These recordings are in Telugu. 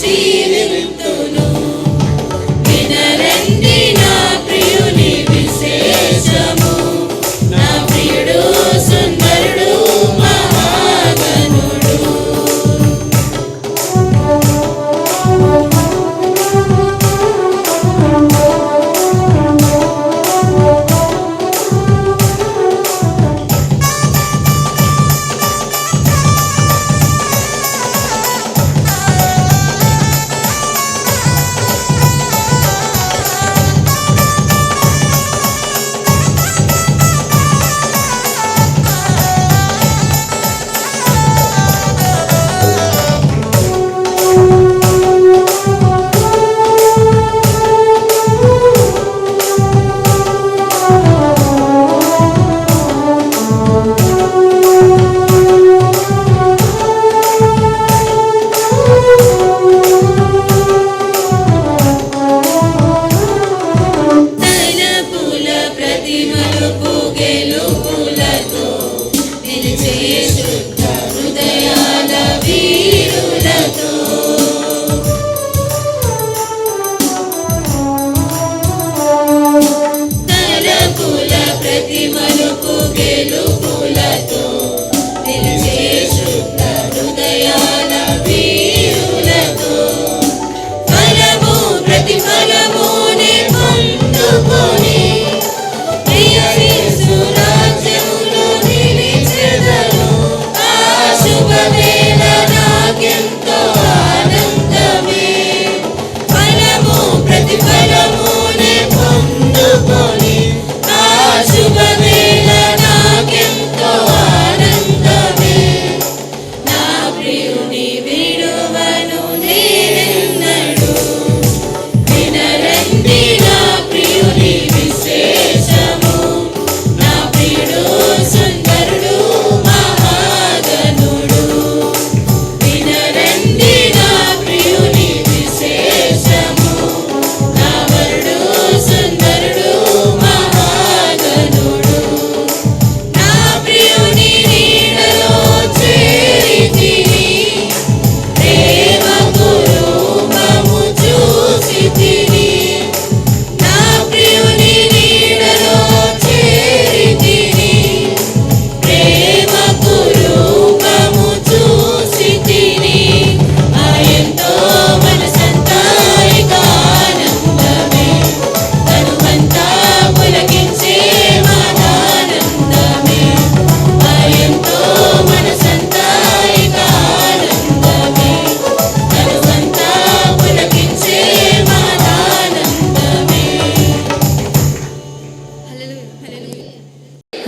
జీవింతును వినరే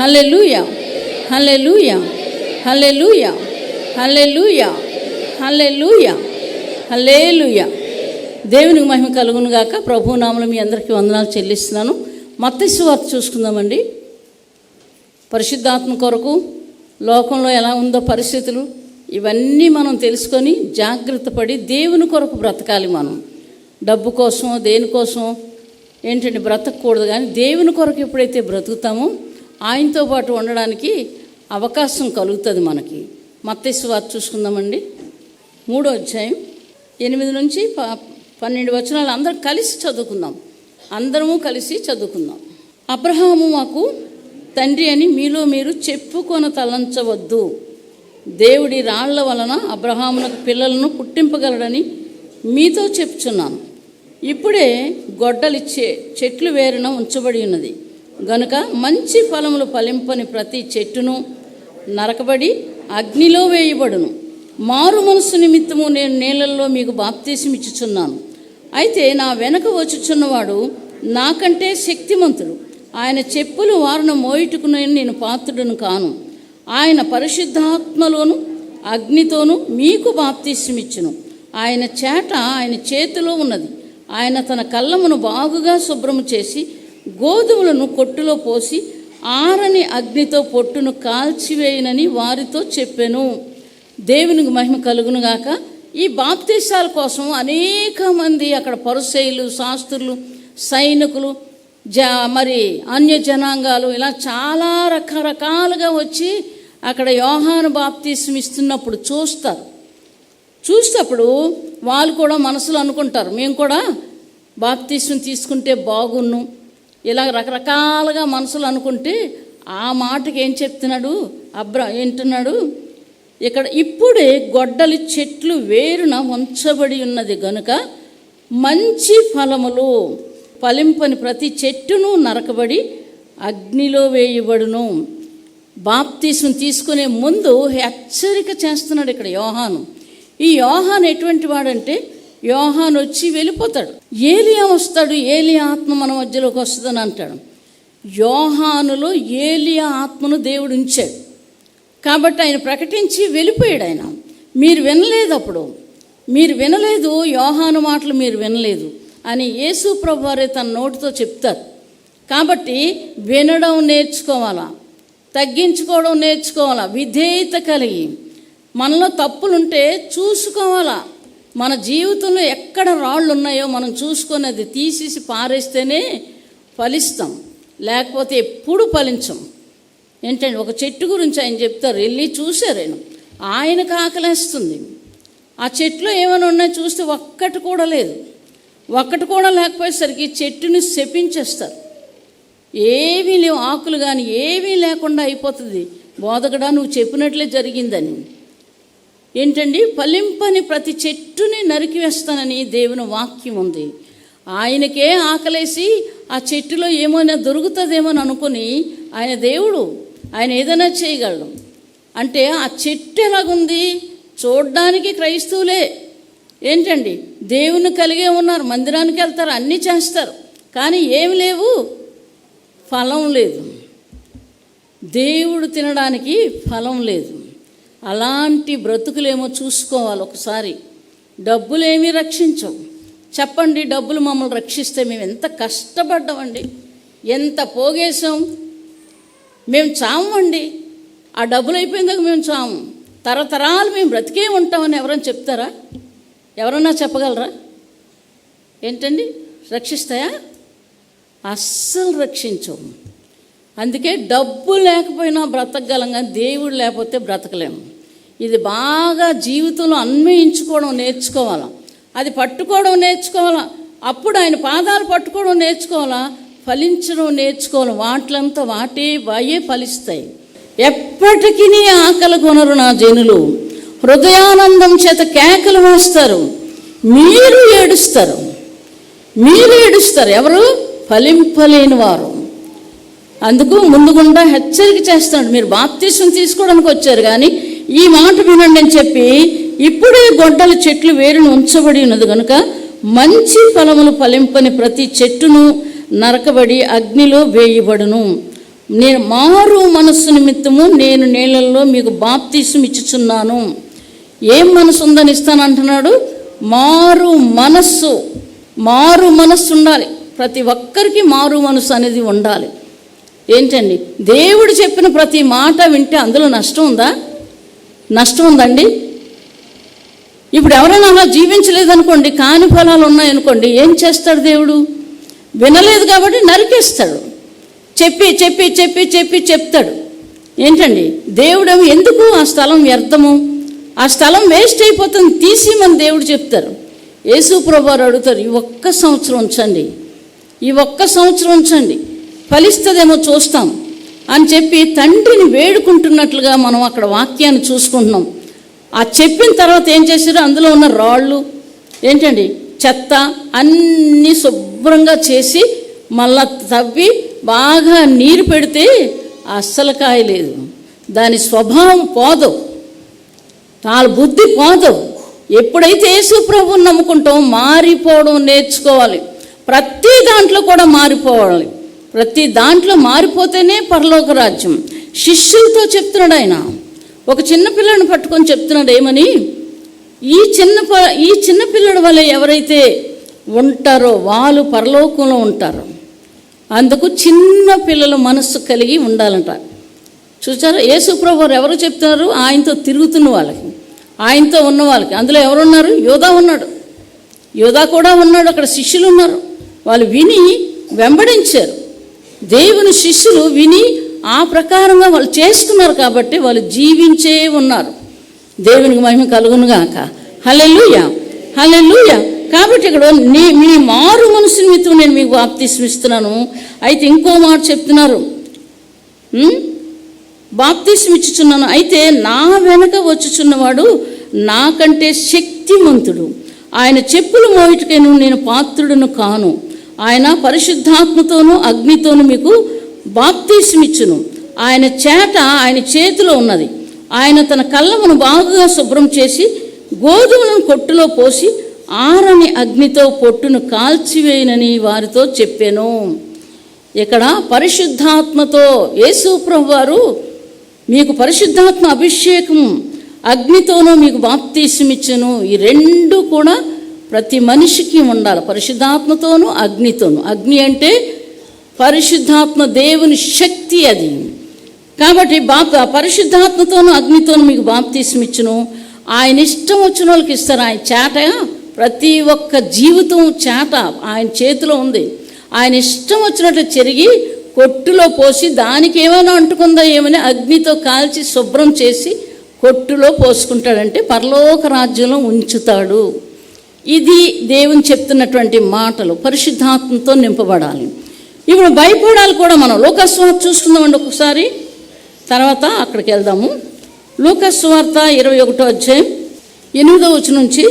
హల్లెలూయా, హల్లెలూయా, హల్లెలూయా, హల్లెలూయా, హల్లెలూయా, హల్లెలూయా. దేవునికి మహిమ కలుగును గాక. ప్రభువు నామములో మీ అందరికీ వందనాలు చెల్లిస్తున్నాను. మత్తయి సువార్త చూసుకుందామండి. పరిశుద్ధాత్మ కొరకు లోకంలో ఎలా ఉందో పరిస్థితులు ఇవన్నీ మనం తెలుసుకొని జాగ్రత్త పడి దేవుని కొరకు బ్రతకాలి. మనం డబ్బు కోసం దేనికోసం ఏంటంటే బ్రతకూడదు, కానీ దేవుని కొరకు ఎప్పుడైతే బ్రతుకుతామో ఆయనతో పాటు ఉండడానికి అవకాశం కలుగుతుంది మనకి. మత్తయి సువార్త చూసుకుందామండి. 3వ అధ్యాయం 8 నుంచి 12 వచనాలు అందరం కలిసి చదువుకుందాం. అందరము కలిసి చదువుకుందాం. అబ్రహాము మాకు తండ్రి అని మీలో మీరు చెప్పుకొన తలంచవద్దు. దేవుడి రాళ్ల వలన అబ్రహామునకు పిల్లలను పుట్టింపగలడని మీతో చెప్పుచున్నాను. ఇప్పుడే గొడ్డలిచ్చే చెట్లు వేరున ఉంచబడి ఉన్నది గనుక మంచి ఫలములు ఫలింపని ప్రతి చెట్టును నరకబడి అగ్నిలో వేయబడును. మారు మనసు నిమిత్తము నేను నీళ్ళల్లో మీకు బాప్తీసం ఇచ్చుచున్నాను. అయితే నా వెనక వచ్చుచున్నవాడు నాకంటే శక్తిమంతుడు. ఆయన చెప్పులు వారును మోయుటకు నేను పాత్రుడును కాను. ఆయన పరిశుద్ధాత్మలోను అగ్నితోనూ మీకు బాప్తీసం ఇచ్చును. ఆయన చేట ఆయన చేతిలో ఉన్నది. ఆయన తన కళ్ళమును బాగుగా శుభ్రము చేసి గోధుమలను కొట్టులో పోసి ఆరని అగ్నితో పొట్టును కాల్చివేయనని వారితో చెప్పెను. దేవునికి మహిమ కలుగునుగాక. ఈ బాప్తీసాల కోసం అనేక మంది అక్కడ పరిసయ్యులు, శాస్త్రులు, సైనికులు, మరి అన్య జనాంగాలు ఇలా చాలా రకరకాలుగా వచ్చి అక్కడ యోహాను బాప్తీసం ఇస్తున్నప్పుడు చూసేటప్పుడు వాళ్ళు కూడా మనసులో అనుకుంటారు, మేము కూడా బాప్తీసం తీసుకుంటే బాగున్ను, ఇలా రకరకాలుగా మనసులో అనుకుంటే ఆ మాటకి ఏం చెప్తున్నాడు ఏంటున్నాడు ఇక్కడ, ఇప్పుడే గొడ్డలి చెట్లు వేరున ఉంచబడి ఉన్నది గనుక మంచి ఫలములు ఫలింపని ప్రతి చెట్టును నరకబడి అగ్నిలో వేయబడును. బాప్తీసం తీసుకునే ముందు హెచ్చరిక చేస్తున్నాడు ఇక్కడ యోహాను. ఈ యోహాను ఎటువంటి వాడంటే, యోహాను వచ్చి వెళ్ళిపోతాడు, ఏలియా వస్తాడు, ఏలియా ఆత్మ మన మధ్యలోకి వస్తుందని అంటాడు. యోహానులో ఏలియా ఆత్మను దేవుడు ఉంచాడు కాబట్టి ఆయన ప్రకటించి వెళ్ళిపోయాడు. ఆయన మీరు వినలేదు, అప్పుడు మీరు వినలేదు, యోహాను మాటలు మీరు వినలేదు అని యేసు ప్రభువు వారే తన నోటితో చెప్తారు. కాబట్టి వినడం నేర్చుకోవాలా, తగ్గించుకోవడం నేర్చుకోవాలా, విధేయత కలిగి మనలో తప్పులుంటే చూసుకోవాలా. మన జీవితంలో ఎక్కడ రాళ్ళు ఉన్నాయో మనం చూసుకొని అది తీసేసి పారేస్తేనే ఫలిస్తాం, లేకపోతే ఎప్పుడు ఫలించం. ఏంటంటే ఒక చెట్టు గురించి ఆయన చెప్తారు, వెళ్ళి చూశారు ఆయనకు ఆకలేస్తుంది. ఆ చెట్లో ఏమైనా ఉన్నాయో చూస్తే ఒక్కటి కూడా లేదు. ఒక్కటి కూడా లేకపోయేసరికి చెట్టుని శపించేస్తారు. ఏమీ లేవు, ఆకులు కానీ ఏమీ లేకుండా అయిపోతుంది. బోధకుడా నువ్వు చెప్పినట్లే జరిగిందని. ఏంటండి, ఫలింపని ప్రతి చెట్టుని నరికివేస్తానని దేవుని వాక్యం ఉంది. ఆయనకే ఆకలేసి ఆ చెట్టులో ఏమైనా దొరుకుతుందేమని అనుకుని ఆయన దేవుడు, ఆయన ఏదైనా చేయగలడు. అంటే ఆ చెట్టు ఎలాగుంది చూడ్డానికి క్రైస్తవులే ఏంటండి దేవుని కలిగే ఉన్నారు, మందిరానికి వెళ్తారు, అన్నీ చేస్తారు, కానీ ఏమి లేవు, ఫలం లేదు. దేవుడు తినడానికి ఫలం లేదు. అలాంటి బ్రతుకులేమో చూసుకోవాలి ఒకసారి. డబ్బులేమీ రక్షించవు. చెప్పండి, డబ్బులు మమ్మల్ని రక్షిస్తే మేము ఎంత కష్టపడ్డామండి, ఎంత పోగేసాం. మేము చామండి, ఆ డబ్బులు అయిపోయిందాక మేము చాము, తరతరాలు మేము బ్రతికే ఉంటామని ఎవరైనా చెప్తారా? ఎవరన్నా చెప్పగలరా? ఏంటండి, రక్షిస్తాయా? అస్సలు రక్షించవు. అందుకే డబ్బు లేకపోయినా బ్రతకగలం, కానీ దేవుడు లేకపోతే బ్రతకలేము. ఇది బాగా జీవితంలో అన్వయించుకోవడం నేర్చుకోవాలా, అది పట్టుకోవడం నేర్చుకోవాలా, అప్పుడు ఆయన పాదాలు పట్టుకోవడం నేర్చుకోవాలా, ఫలించడం నేర్చుకోవాలి. వాటిలంతా వాయే ఫలిస్తాయి. ఎప్పటికీ ఆకలి కొనరు నా జనులు, హృదయానందం చేత కేకలు వేస్తారు, మీరు ఏడుస్తారు. ఎవరు? ఫలింపలేని వారు. అందుకు ముందుగుండా హెచ్చరిక చేస్తాడు, మీరు బాప్తీసం తీసుకోవడానికి వచ్చారు కానీ ఈ మాట వినండి అని చెప్పి, ఇప్పుడే గొడ్డల చెట్లు వేరును ఉంచబడి ఉన్నది కనుక మంచి ఫలములు ఫలింపని ప్రతి చెట్టును నరకబడి అగ్నిలో వేయబడును. నేను మారు మనస్సు నిమిత్తము నేను నీళ్ళల్లో మీకు బాప్తీసం ఇచ్చుచున్నాను. ఏం మనసు ఉందని ఇస్తానంటున్నాడు? మారు మనస్సు. మారు మనస్సు ఉండాలి. ప్రతి ఒక్కరికి మారు మనస్సు అనేది ఉండాలి. ఏంటండి, దేవుడు చెప్పిన ప్రతి మాట వింటే అందులో నష్టం ఉందా? నష్టం ఉందండి. ఇప్పుడు ఎవరైనా అలా జీవించలేదనుకోండి, కాని ఫలాలు ఉన్నాయనుకోండి, ఏం చేస్తాడు దేవుడు? వినలేదు కాబట్టి నరికేస్తాడు. చెప్పి చెప్పి చెప్పి చెప్పి చెప్తాడు. ఏంటండి, దేవుడేమో ఎందుకు ఆ స్థలం వ్యర్థము, ఆ స్థలం వేస్ట్ అయిపోతుంది, తీసి మన దేవుడు చెప్తారు. యేసు ప్రభువారు అడుగుతారు, ఈ ఒక్క సంవత్సరం ఉంచండి, ఈ ఒక్క సంవత్సరం ఉంచండి, ఫలిస్తుందేమో చూస్తాం అని చెప్పి తండ్రిని వేడుకుంటున్నట్లుగా మనం అక్కడ వాక్యాన్ని చూసుకుంటున్నాం. ఆ చెప్పిన తర్వాత ఏం చేశారు? అందులో ఉన్న రాళ్ళు ఏంటండి, చెత్త అన్నీ శుభ్రంగా చేసి మళ్ళా తవ్వి బాగా నీరు పెడితే అస్సలు కాయలేదు. దాని స్వభావం పోదు, వాళ్ళ బుద్ధి పోదు. ఎప్పుడైతే యేసు ప్రభువుని నమ్ముకుంటామో మారిపోవడం నేర్చుకోవాలి. ప్రతి దాంట్లో కూడా మారిపోవాలి. ప్రతి దాంట్లో మారిపోతేనే పరలోక రాజ్యం. శిష్యులతో చెప్తున్నాడు ఆయన. ఒక చిన్న పిల్లని పట్టుకొని చెప్తున్నాడు ఏమని, ఈ చిన్న పిల్లడి వల్ల ఎవరైతే ఉంటారో వాళ్ళు పరలోకంలో ఉంటారు. అందుకు చిన్న పిల్లల మనస్సు కలిగి ఉండాలంట. చూసారా, యేసు ప్రభువు ఎవరు చెప్తున్నారు? ఆయనతో తిరుగుతున్న వాళ్ళకి, ఆయనతో ఉన్న వాళ్ళకి. అందులో ఎవరున్నారు? యోధా ఉన్నాడు, యోధా కూడా ఉన్నాడు. అక్కడ శిష్యులు ఉన్నారు. వాళ్ళు విని వెంబడించారు. దేవుని శిష్యులు విని ఆ ప్రకారంగా వాళ్ళు చేసుకున్నారు కాబట్టి వాళ్ళు జీవించే ఉన్నారు. దేవునికి మహిమ కలుగునుగాక. హల్లెలూయా, హల్లెలూయా. కాబట్టి ఇక్కడ మీ మారు మనసు నిమిత్తం నేను మీకు బాప్తీసం ఇస్తున్నాను. అయితే ఇంకో మాట చెప్తున్నారు, బాప్తీసం ఇచ్చుచున్నాను, అయితే నా వెనక వచ్చుచున్నవాడు నాకంటే శక్తిమంతుడు, ఆయన చెప్పులు మోయుటకైను నేను పాత్రుడును కాను. ఆయన పరిశుద్ధాత్మతోనూ అగ్నితోనూ మీకు బాప్తీసం ఇచ్చును. ఆయన చేట ఆయన చేతిలో ఉన్నది. ఆయన తన కళ్ళమును బాగా శుభ్రం చేసి గోధుమలను కొట్టులో పోసి ఆరని అగ్నితో పొట్టును కాల్చివేయనని వారితో చెప్పాను. ఇక్కడ పరిశుద్ధాత్మతో యేసు ప్రభువారు మీకు పరిశుద్ధాత్మ అభిషేకం అగ్నితోనూ మీకు బాప్తీసం ఇచ్చెను. ఈ రెండు కూడా ప్రతి మనిషికి ఉండాలి, పరిశుద్ధాత్మతోనూ అగ్నితోనూ. అగ్ని అంటే పరిశుద్ధాత్మ, దేవుని శక్తి అది. కాబట్టి పరిశుద్ధాత్మతోనూ అగ్నితోనూ మీకు బాప్తీసం ఇచ్చును. ఆయన ఇష్టం వచ్చిన వాళ్ళకి ఇస్తారు. ఆయన చేట, ప్రతి ఒక్క జీవితం చేట ఆయన చేతిలో ఉంది. ఆయన ఇష్టం వచ్చినట్లు చెరిగి కొట్టులో పోసి దానికి ఏమైనా అంటుకుందా ఏమని అగ్నితో కాల్చి శుభ్రం చేసి కొట్టులో పోసుకుంటాడంటే పరలోక రాజ్యంలో ఉంచుతాడు. ఇది దేవుని చెప్తున్నటువంటి మాటలు. పరిశుద్ధాత్మతో నింపబడాలి. ఇప్పుడు భయపడాలి కూడా. మనం లూకాసు వార్త చూసుకుందామండి ఒకసారి, తర్వాత అక్కడికి వెళ్దాము. లూకాసు వార్త 21వ అధ్యాయం 8వ వచనం నుంచి,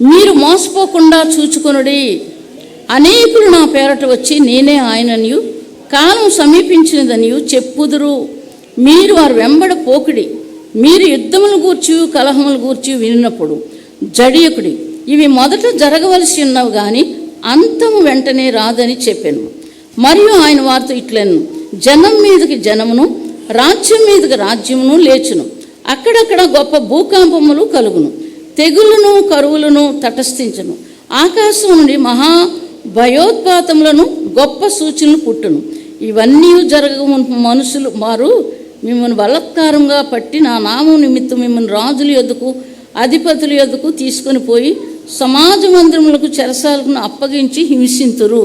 మీరు మోసపోకుండా చూచుకొనుడి, అనేకులు నా పేరట వచ్చి నేనే ఆయననియు కాలం సమీపించినదనియు చెప్పుదురు. మీరు వారు వెంబడ పోకుడి. మీరు యుద్ధములు గూర్చి కలహములు గూర్చి వినినప్పుడు జడియకుడి. ఇవి మొదట జరగవలసి ఉన్నవి కానీ అంతము వెంటనే రాదని చెప్పాను. మరియు ఆయన వారితో ఇట్లను, జనం మీదకి జనమును, రాజ్యం మీదకి రాజ్యమును లేచును. అక్కడక్కడ గొప్ప భూకంపములు కలుగును, తెగులును కరువులను తటస్థించును. ఆకాశం నుండి మహా భయోత్పాతములను గొప్ప సూచనలు పుట్టును. ఇవన్నీ జరగ మనుషులు వారు మిమ్మల్ని బలత్కారంగా పట్టి నా నామం నిమిత్తం మిమ్మల్ని రాజుల యొద్దకు అధిపతుల యొద్దకు తీసుకొని పోయి సమాజ మందిరములకు చెరసాలకు అప్పగించి హింసింతురు.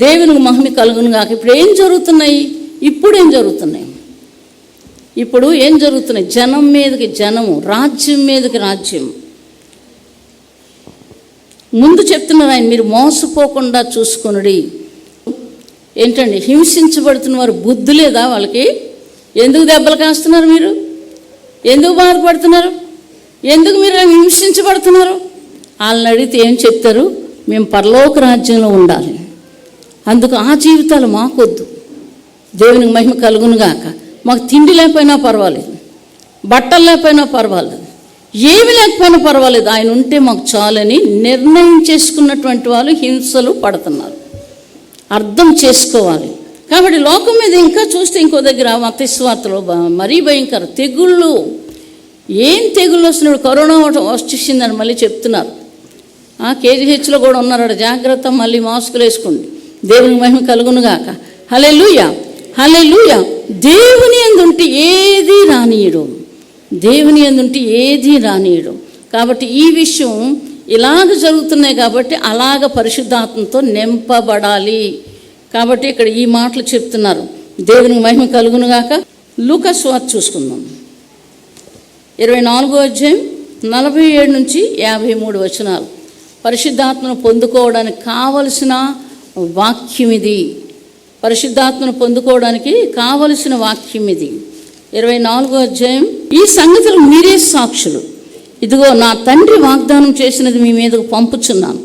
దేవునికి మహిమ కలుగును గాక. ఇప్పుడు ఏం జరుగుతున్నాయి? ఇప్పుడు ఏం జరుగుతున్నాయి? జనం మీదకి జనము, రాజ్యం మీదకి రాజ్యం. ముందు చెప్తున్నారు ఆయన, మీరు మోసపోకుండా చూసుకొనుడి. ఏంటండి, హింసించబడుతున్న వారు బుద్ధి లేదా వాళ్ళకి? ఎందుకు దెబ్బలు కాస్తున్నారు? మీరు ఎందుకు బాధపడుతున్నారు? ఎందుకు మీరు హింసించబడుతున్నారు? వాళ్ళని అడిగితే ఏం చెప్తారు? మేము పరలోక రాజ్యంలో ఉండాలి, అందుకు ఆ జీవితాలు మాకొద్దు. దేవునికి మహిమ కలుగును గాక. మాకు తిండి లేకపోయినా పర్వాలేదు, బట్టలు లేకపోయినా పర్వాలేదు, ఏమి లేకపోయినా పర్వాలేదు, ఆయన ఉంటే మాకు చాలని నిర్ణయం చేసుకున్నటువంటి వాళ్ళు హింసలు పడుతున్నారు. అర్థం చేసుకోవాలి. కాబట్టి లోకం మీద ఇంకా చూస్తే ఇంకో దగ్గర మత్తయి సువార్తలో మరీ భయంకర తెగుళ్ళు. ఏం తెగుళ్ళు వస్తున్నాడు, కరోనా వచ్చేసిందని మళ్ళీ చెప్తున్నారు. కేజీహెచ్లో కూడా ఉన్నాడు, జాగ్రత్త, మళ్ళీ మాస్కులు వేసుకోండి, దేవుని మహిమ కలుగునుగాక. హల్లెలూయా, హల్లెలూయా. దేవుని యందుంటే ఏది రానీయడు, దేవుని యందుంటే ఏది రానీయడు. కాబట్టి ఈ విషయం ఇలాగ జరుగుతున్నాయి కాబట్టి అలాగ పరిశుద్ధాత్మతో నింపబడాలి. కాబట్టి ఇక్కడ ఈ మాటలు చెప్తున్నారు. దేవునికి మహిమ కలుగునుగాక. లూకా సువార్త చూసుకుందాం, 24వ అధ్యాయం 47 నుంచి 53 వచనాలు. పరిశుద్ధాత్మను పొందుకోవడానికి కావలసిన వాక్యం ఇది. పరిశుద్ధాత్మను పొందుకోవడానికి కావలసిన వాక్యం ఇది. 24వ అధ్యాయం. ఈ సంగతులు మీరే సాక్షులు. ఇదిగో నా తండ్రి వాగ్దానం చేసినది మీ మీదకు పంపుచున్నాను.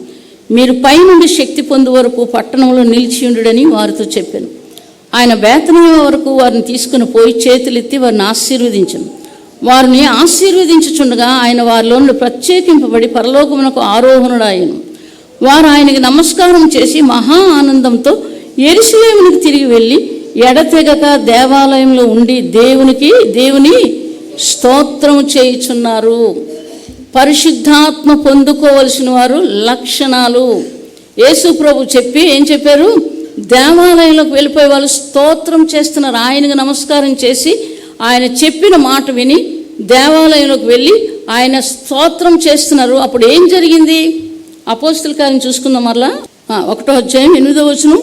మీరు పైనుండి శక్తి పొందు వరకు పట్టణంలో నిలిచి ఉండుడని వారితో చెప్పాను. ఆయన బేతనియ వరకు వారిని తీసుకుని పోయి చేతులెత్తి వారిని ఆశీర్వదించను. వారిని ఆశీర్వదించుచుండగా ఆయన వారిలో నుండి ప్రత్యేకింపబడి పరలోకమునకు ఆరోహణుడాయను. వారు ఆయనకి నమస్కారం చేసి మహా ఆనందంతో యెరూషలేమునకు తిరిగి వెళ్ళి ఎడతెగక దేవాలయంలో ఉండి దేవుని స్తోత్రము చేయుచున్నారు. పరిశుద్ధాత్మ పొందుకోవలసిన వారు లక్షణాలు యేసు ప్రభు చెప్పి ఏం చెప్పారు? దేవాలయంలోకి వెళ్ళిపోయే వాళ్ళు స్తోత్రం చేస్తున్నారు. ఆయనకు నమస్కారం చేసి ఆయన చెప్పిన మాట విని దేవాలయంలోకి వెళ్ళి ఆయన స్తోత్రం చేస్తున్నారు. అప్పుడు ఏం జరిగింది? అపోస్తల కార్యం చూసుకుందాం మరలా, 1వ అధ్యాయం 8వ వచనం.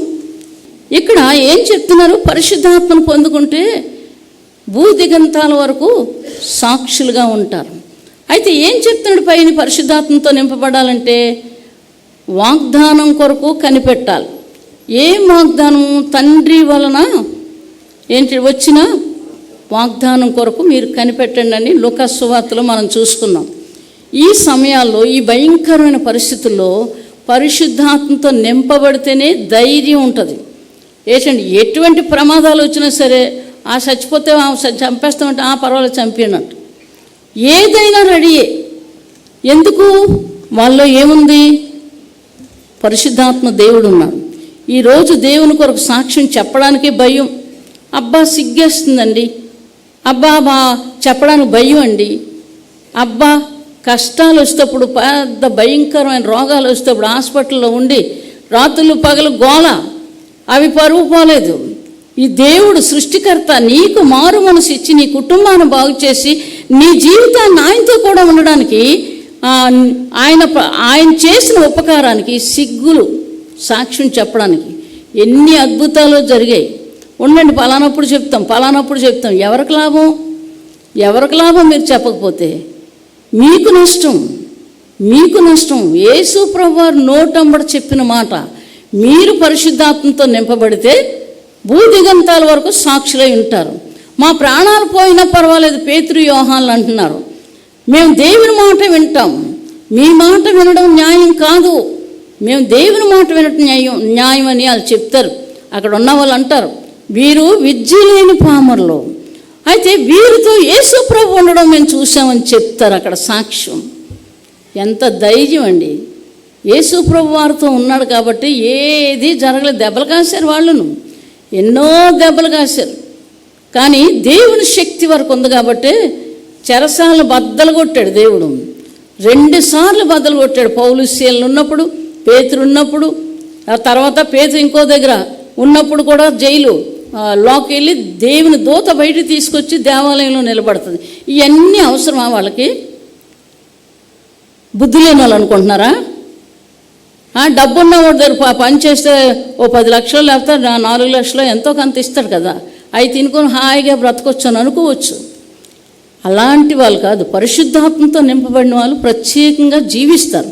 ఇక్కడ ఏం చెప్తున్నారు? పరిశుద్ధాత్మను పొందుకుంటే భూదిగంతాల వరకు సాక్షులుగా ఉంటారు. అయితే ఏం చెప్తున్నాడు? పైన పరిశుద్ధాత్మతో నింపబడాలంటే వాగ్దానం కొరకు కనిపెట్టాలి. ఏం వాగ్దానం? తండ్రి వలన ఏంటి వచ్చిన వాగ్దానం కొరకు మీరు కనిపెట్టండి అని లూకా సువార్తలో మనం చూసుకున్నాం. ఈ సమయాల్లో, ఈ భయంకరమైన పరిస్థితుల్లో పరిశుద్ధాత్మతో నింపబడితేనే ధైర్యం ఉంటుంది. ఏంటండి, ఎటువంటి ప్రమాదాలు వచ్చినా సరే చచ్చిపోతే చంపేస్తామంటే పర్వాలేదు చంపినట్టు ఏదైనా రెడీయే. ఎందుకు? వాళ్ళలో ఏముంది? పరిశుద్ధాత్మ దేవుడు ఉన్నాడు. ఈరోజు దేవుని కొరకు సాక్ష్యం చెప్పడానికి భయం. అబ్బా సిగ్గేస్తుందండి, అబ్బా చెప్పడానికి భయం అండి, అబ్బా కష్టాలు వచ్చేటప్పుడు, పెద్ద భయంకరమైన రోగాలు వచ్చేటప్పుడు హాస్పిటల్లో ఉండి రాత్రులు పగలు గోల, అవి పరువు పోలేదు. ఈ దేవుడు సృష్టికర్త నీకు మారు మనసు ఇచ్చి నీ కుటుంబాన్ని బాగు చేసి నీ జీవితాన్ని ఆయనతో కూడా ఉండడానికి ఆయన చేసిన ఉపకారానికి సిగ్గులు సాక్ష్యం చెప్పడానికి ఎన్ని అద్భుతాలు జరిగాయి. ఉండండి, పలానప్పుడు చెప్తాం. ఎవరికి లాభం? మీరు చెప్పకపోతే మీకు నష్టం. యేసు ప్రభువారు నోటంబడి చెప్పిన మాట, మీరు పరిశుద్ధాత్మతో నింపబడితే భూదిగంతాల వరకు సాక్షులై ఉంటారు. మా ప్రాణాలు పోయినా పర్వాలేదు, పేతురు యోహాన్లు అంటున్నారు. మేము దేవుని మాట వింటాం, మీ మాట వినడం న్యాయం కాదు, మేము దేవుని మాట వినడం న్యాయం అని వాళ్ళు చెప్తారు. అక్కడ ఉన్న వాళ్ళు అంటారు, వీరు విద్య లేని పామరులు, అయితే వీరితో యేసు ప్రభు ఉండడం మేము చూసామని చెప్తారు. అక్కడ సాక్ష్యం. ఎంత ధైర్యం అండి! యేసు ప్రభు వారితో ఉన్నాడు కాబట్టి ఏది జరగలేదు. దెబ్బలు కాశారు, వాళ్ళను ఎన్నో దెబ్బలు కాశారు. కానీ దేవుని శక్తి వరకు ఉంది కాబట్టి చెరసాలను బద్దలు కొట్టాడు దేవుడు. 2 సార్లు బద్దలు కొట్టాడు. పౌలు శీలను ఉన్నప్పుడు, పేతురు ఉన్నప్పుడు, ఆ తర్వాత పేతురు ఇంకో దగ్గర ఉన్నప్పుడు కూడా జైలు లోకి వెళ్ళి దేవుని దూత బయటికి తీసుకొచ్చి దేవాలయంలో నిలబడుతుంది. ఇవన్నీ అవసరమా వాళ్ళకి? బుద్ధి లేని వాళ్ళు అనుకుంటున్నారా? డబ్బున్న వాడి దగ్గర పని చేస్తే ఓ 10 లక్షలు లేకపోతే 4 లక్షలు ఎంతో కొంత ఇస్తాడు కదా, అవి తినుకొని హాయిగా బ్రతకొచ్చు అని అనుకోవచ్చు. అలాంటి వాళ్ళు కాదు. పరిశుద్ధాత్మతో నింపబడిన వాళ్ళు ప్రత్యేకంగా జీవిస్తారు,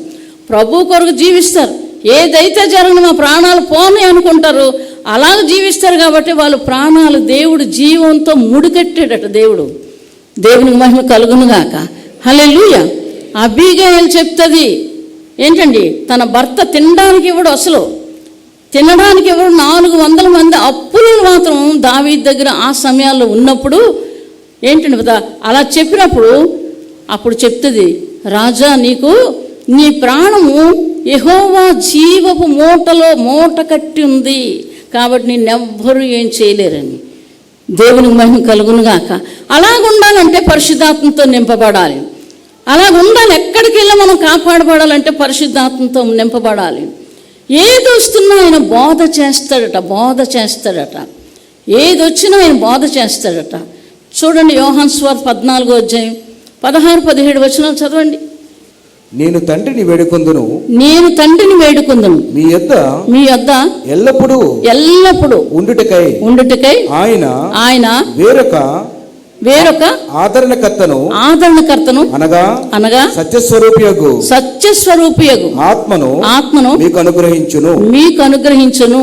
ప్రభు కొరకు జీవిస్తారు. ఏదైతే జరగని మా ప్రాణాలు పోని అనుకుంటారు, అలాగ జీవిస్తారు. కాబట్టి వాళ్ళ ప్రాణాలు దేవుడు జీవంతో ముడికట్టాడట దేవుడు. దేవునికి మహిమ కలుగునుగాక. హల్లెలూయా. అబీగయలు చెప్తుంది ఏంటండి, తన భర్త తినడానికి ఇవ్వడు, అసలు తినడానికి ఇవ్వడు. 400 మంది అప్పులు మాత్రం దావీదు దగ్గర ఆ సమయాల్లో ఉన్నప్పుడు ఏంటండి అలా చెప్పినప్పుడు అప్పుడు చెప్తుంది, రాజా నీకు నీ ప్రాణము యెహోవా జీవపు మూట కట్టి ఉంది కాబట్టి నిన్నెవ్వరూ ఏం చేయలేరని. దేవునికి మహిమ కలుగునుగాక. అలాగుండాలంటే పరిశుద్ధాత్మతో నింపబడాలి. అలాగుండాలి. ఎక్కడికి వెళ్ళి మనం కాపాడబడాలంటే పరిశుద్ధాత్మతో నింపబడాలి. ఏది వస్తున్నా ఆయన బోధ చేస్తాడట. ఏది వచ్చినా ఆయన బోధ చేస్తాడట. చూడండి, యోహాను సువార్త 14వ అధ్యాయం 16-17 వచనాలు చదవండి. నేను తండ్రిని వేడుకొందును మీ యొద్ద ఎల్లప్పుడూ ఉండుటకై ఆయన వేరొక ఆదరణకర్తను అనగా సత్యస్వరూపియగు ఆత్మను మీకు అనుగ్రహించును.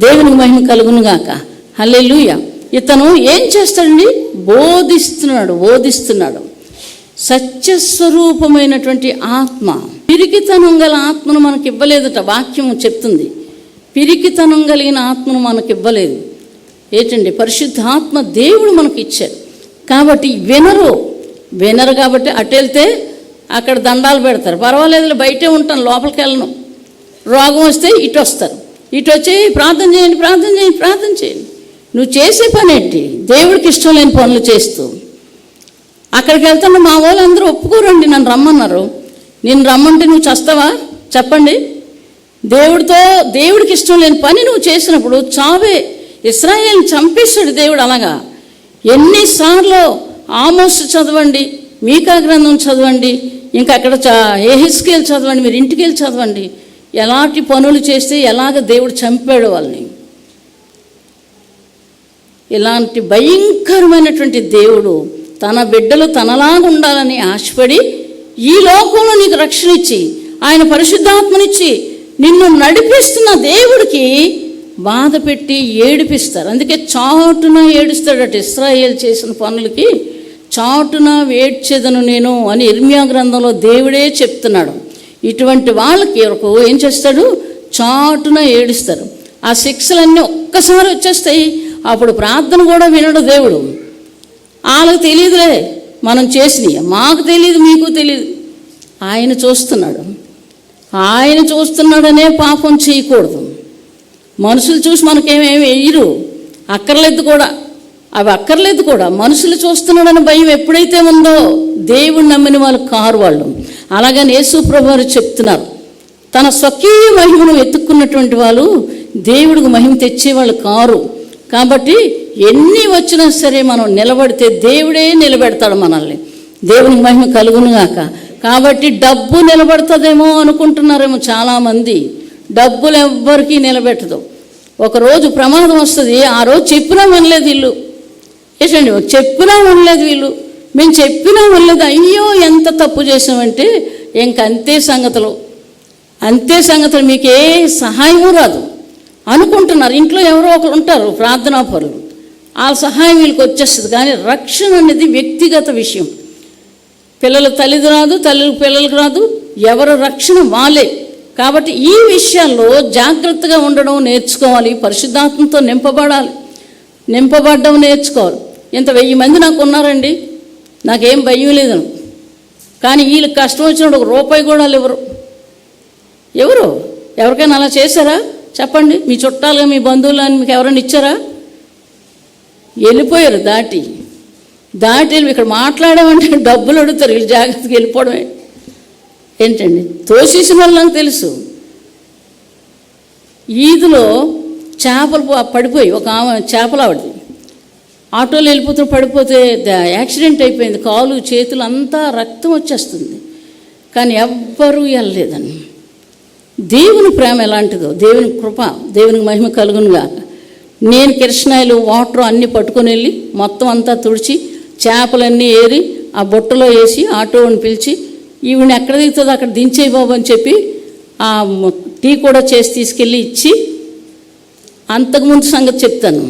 దేవునికి మహిమ కలుగును గాక. హల్లెలూయా. ఇతను ఏం చేస్తాడండి? బోధిస్తున్నాడు. సత్యస్వరూపమైనటువంటి ఆత్మ, పిరికితనం గల ఆత్మను మనకి ఇవ్వలేదట. వాక్యము చెప్తుంది, పిరికితనం కలిగిన ఆత్మను మనకి ఇవ్వలేదు. ఏంటండి? పరిశుద్ధాత్మ దేవుడు మనకి ఇచ్చాడు. కాబట్టి వినరు కాబట్టి అటు వెళ్తే అక్కడ దండాలు పెడతారు. పర్వాలేదు, బయటే ఉంటాను, లోపలికి వెళ్ళను. రోగం వస్తే ఇటు వస్తారు, ఇటు వచ్చి ప్రార్థన చేయండి. నువ్వు చేసే పని ఏంటి? దేవుడికి ఇష్టం లేని పనులు చేస్తూ అక్కడికి వెళ్తున్నా. మా వాళ్ళు అందరూ ఒప్పుకోరండి, నన్ను రమ్మన్నారు. నేను రమ్మంటే నువ్వు చస్తావా? చెప్పండి. దేవుడికి ఇష్టం లేని పని నువ్వు చేసినప్పుడు చావే. ఇశ్రాయేలుని చంపేశాడు దేవుడు. అలాగా ఎన్నిసార్లు ఆమోస్ చదవండి, మీకా గ్రంథం చదవండి, ఇంకా అక్కడ యెహెజ్కేలు చదవండి, మీరు ఇంటికి వెళ్ళి చదవండి. ఎలాంటి పనులు చేస్తే ఎలాగ దేవుడు చంపాడు వాళ్ళని. ఇలాంటి భయంకరమైనటువంటి దేవుడు తన బిడ్డలు తనలాగా ఉండాలని ఆశపడి ఈ లోకంలో నీకు రక్షణ ఇచ్చి ఆయన పరిశుద్ధాత్మనిచ్చి నిన్ను నడిపిస్తున్న దేవుడికి బాధ పెట్టి ఏడిపిస్తారు. అందుకే చాటున ఏడుస్తాడట. ఇశ్రాయేలు చేసిన పనులకి చాటున ఏడ్చేదను నేను అని ఇర్మియా గ్రంథంలో దేవుడే చెప్తున్నాడు. ఇటువంటి వాళ్ళకి ఏం చేస్తాడు? చాటున ఏడుస్తారు. ఆ శిక్షలన్నీ ఒక్కసారి వచ్చేస్తాయి. అప్పుడు ప్రార్థన కూడా వినడు దేవుడు. వాళ్ళకి తెలియదులే మనం చేసినవి, మాకు తెలియదు, మీకు తెలియదు. ఆయన చూస్తున్నాడనే పాపం చేయకూడదు. మనుషులు చూసి మనకేమేమి వెయ్యరు, అవి అక్కర్లేదు కూడా. మనుషులు చూస్తున్నాడని భయం ఎప్పుడైతే ఉందో దేవుడు నమ్మిన వాళ్ళు కారు వాళ్ళు. అలాగని యేసు ప్రభువు వారు చెప్తున్నారు, తన స్వకీయ మహిమను ఎత్తుక్కున్నటువంటి వాళ్ళు దేవుడికి మహిమ తెచ్చేవాళ్ళు కారు. కాబట్టి ఎన్ని వచ్చినా సరే మనం నిలబడితే దేవుడే నిలబెడతాడు మనల్ని. దేవునికి మహిమ కలుగునుగాక. కాబట్టి డబ్బు నిలబడుతుందేమో అనుకుంటున్నారేమో చాలామంది. డబ్బులు ఎవ్వరికీ నిలబెట్టదు. ఒకరోజు ప్రమాదం వస్తుంది, ఆ రోజు చెప్పినా వినలేదు వీళ్ళు. ఏంటండి? చెప్పినా వినలేదు వీళ్ళు. మేము చెప్పినా వినలేదు. అయ్యో ఎంత తప్పు చేసామంటే ఇంకంతే సంగతులు, మీకు ఏ సహాయము రాదు అనుకుంటున్నారు. ఇంట్లో ఎవరో ఒకరు ఉంటారు ప్రార్థనా పరులు, వాళ్ళ సహాయం వీళ్ళకి వచ్చేస్తుంది. కానీ రక్షణ అనేది వ్యక్తిగత విషయం. పిల్లల తల్లిది రాదు, పిల్లలకు రాదు, ఎవరు రక్షణ వాళ్ళే. కాబట్టి ఈ విషయాల్లో జాగ్రత్తగా ఉండడం నేర్చుకోవాలి. పరిశుద్ధాత్మతో నింపబడడం నేర్చుకోవాలి. ఇంత 1000 మంది నాకు ఉన్నారండి, నాకేం భయం లేదు. కానీ వీళ్ళకి కష్టం వచ్చినప్పుడు ₹1 కూడా ఎవరు ఎవరికైనా అలా చేశారా? చెప్పండి. మీ చుట్టాలుగా, మీ బంధువులు అని మీకు ఎవరైనా ఇచ్చారా? వెళ్ళిపోయారు. దాటి ఇక్కడ మాట్లాడామంటే డబ్బులు అడుగుతారు. వీళ్ళు జాగ్రత్తగా వెళ్ళిపోవడమే. ఏంటండి? తోసేసిన వాళ్ళు నాకు తెలుసు. ఈదులో చేపలు పడిపోయి ఒక ఆమె చేపలు ఆవిడది ఆటోలో వెళ్ళిపోతూ పడిపోతే యాక్సిడెంట్ అయిపోయింది. కాలు చేతులు అంతా రక్తం వచ్చేస్తుంది. కానీ ఎవ్వరూ వెళ్ళలేదని. దేవుని ప్రేమ ఎలాంటిదో, దేవుని కృప, దేవునికి మహిమ కలుగునుగా. నేను కిరసనాయిలు వాటర్ అన్నీ పట్టుకొని వెళ్ళి మొత్తం అంతా తుడిచి చేపలన్నీ ఏరి ఆ బుట్టలో వేసి ఆటోని పిలిచి ఈవిని ఎక్కడ దిగుతుందో అక్కడ దించేయి బాబు అని చెప్పి ఆ టీ కూడా చేసి తీసుకెళ్ళి ఇచ్చి, అంతకుముందు సంగతి చెప్తాను.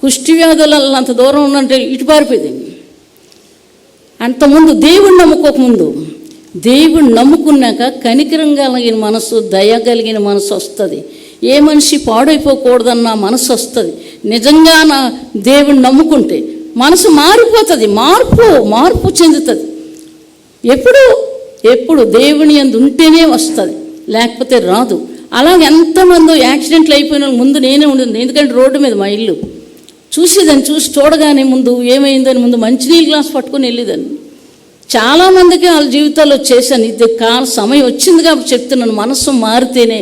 కుష్టి వ్యాధుల అంత దూరం ఉన్నంటే ఇటు పారిపోయింది. అంతకుముందు దేవుణ్ణి నమ్ముకోకముందు, దేవుణ్ణి నమ్ముకున్నాక కనికరం కలిగిన మనసు, దయ కలిగిన మనసు వస్తుంది. ఏ మనిషి పాడైపోకూడదన్న మనసు వస్తుంది. నిజంగా నా దేవుణ్ణి నమ్ముకుంటే మనసు మారిపోతుంది, మార్పు చెందుతుంది. ఎప్పుడు దేవుని యందు ఉంటేనే వస్తుంది, లేకపోతే రాదు. అలాగే ఎంతమందో యాక్సిడెంట్లు అయిపోయిన వాళ్ళు ముందు నేనే ఉండింది, ఎందుకంటే రోడ్డు మీద మా ఇల్లు. చూసేదాన్ని, చూడగానే ముందు ఏమైందని ముందు మంచినీళ్ళ గ్లాస్ పట్టుకొని వెళ్ళేదాన్ని. చాలామందికి వాళ్ళ జీవితాల్లో చేశాను. ఇది సమయం వచ్చింది కాబట్టి చెప్తున్నాను, మనస్సు మారితేనే.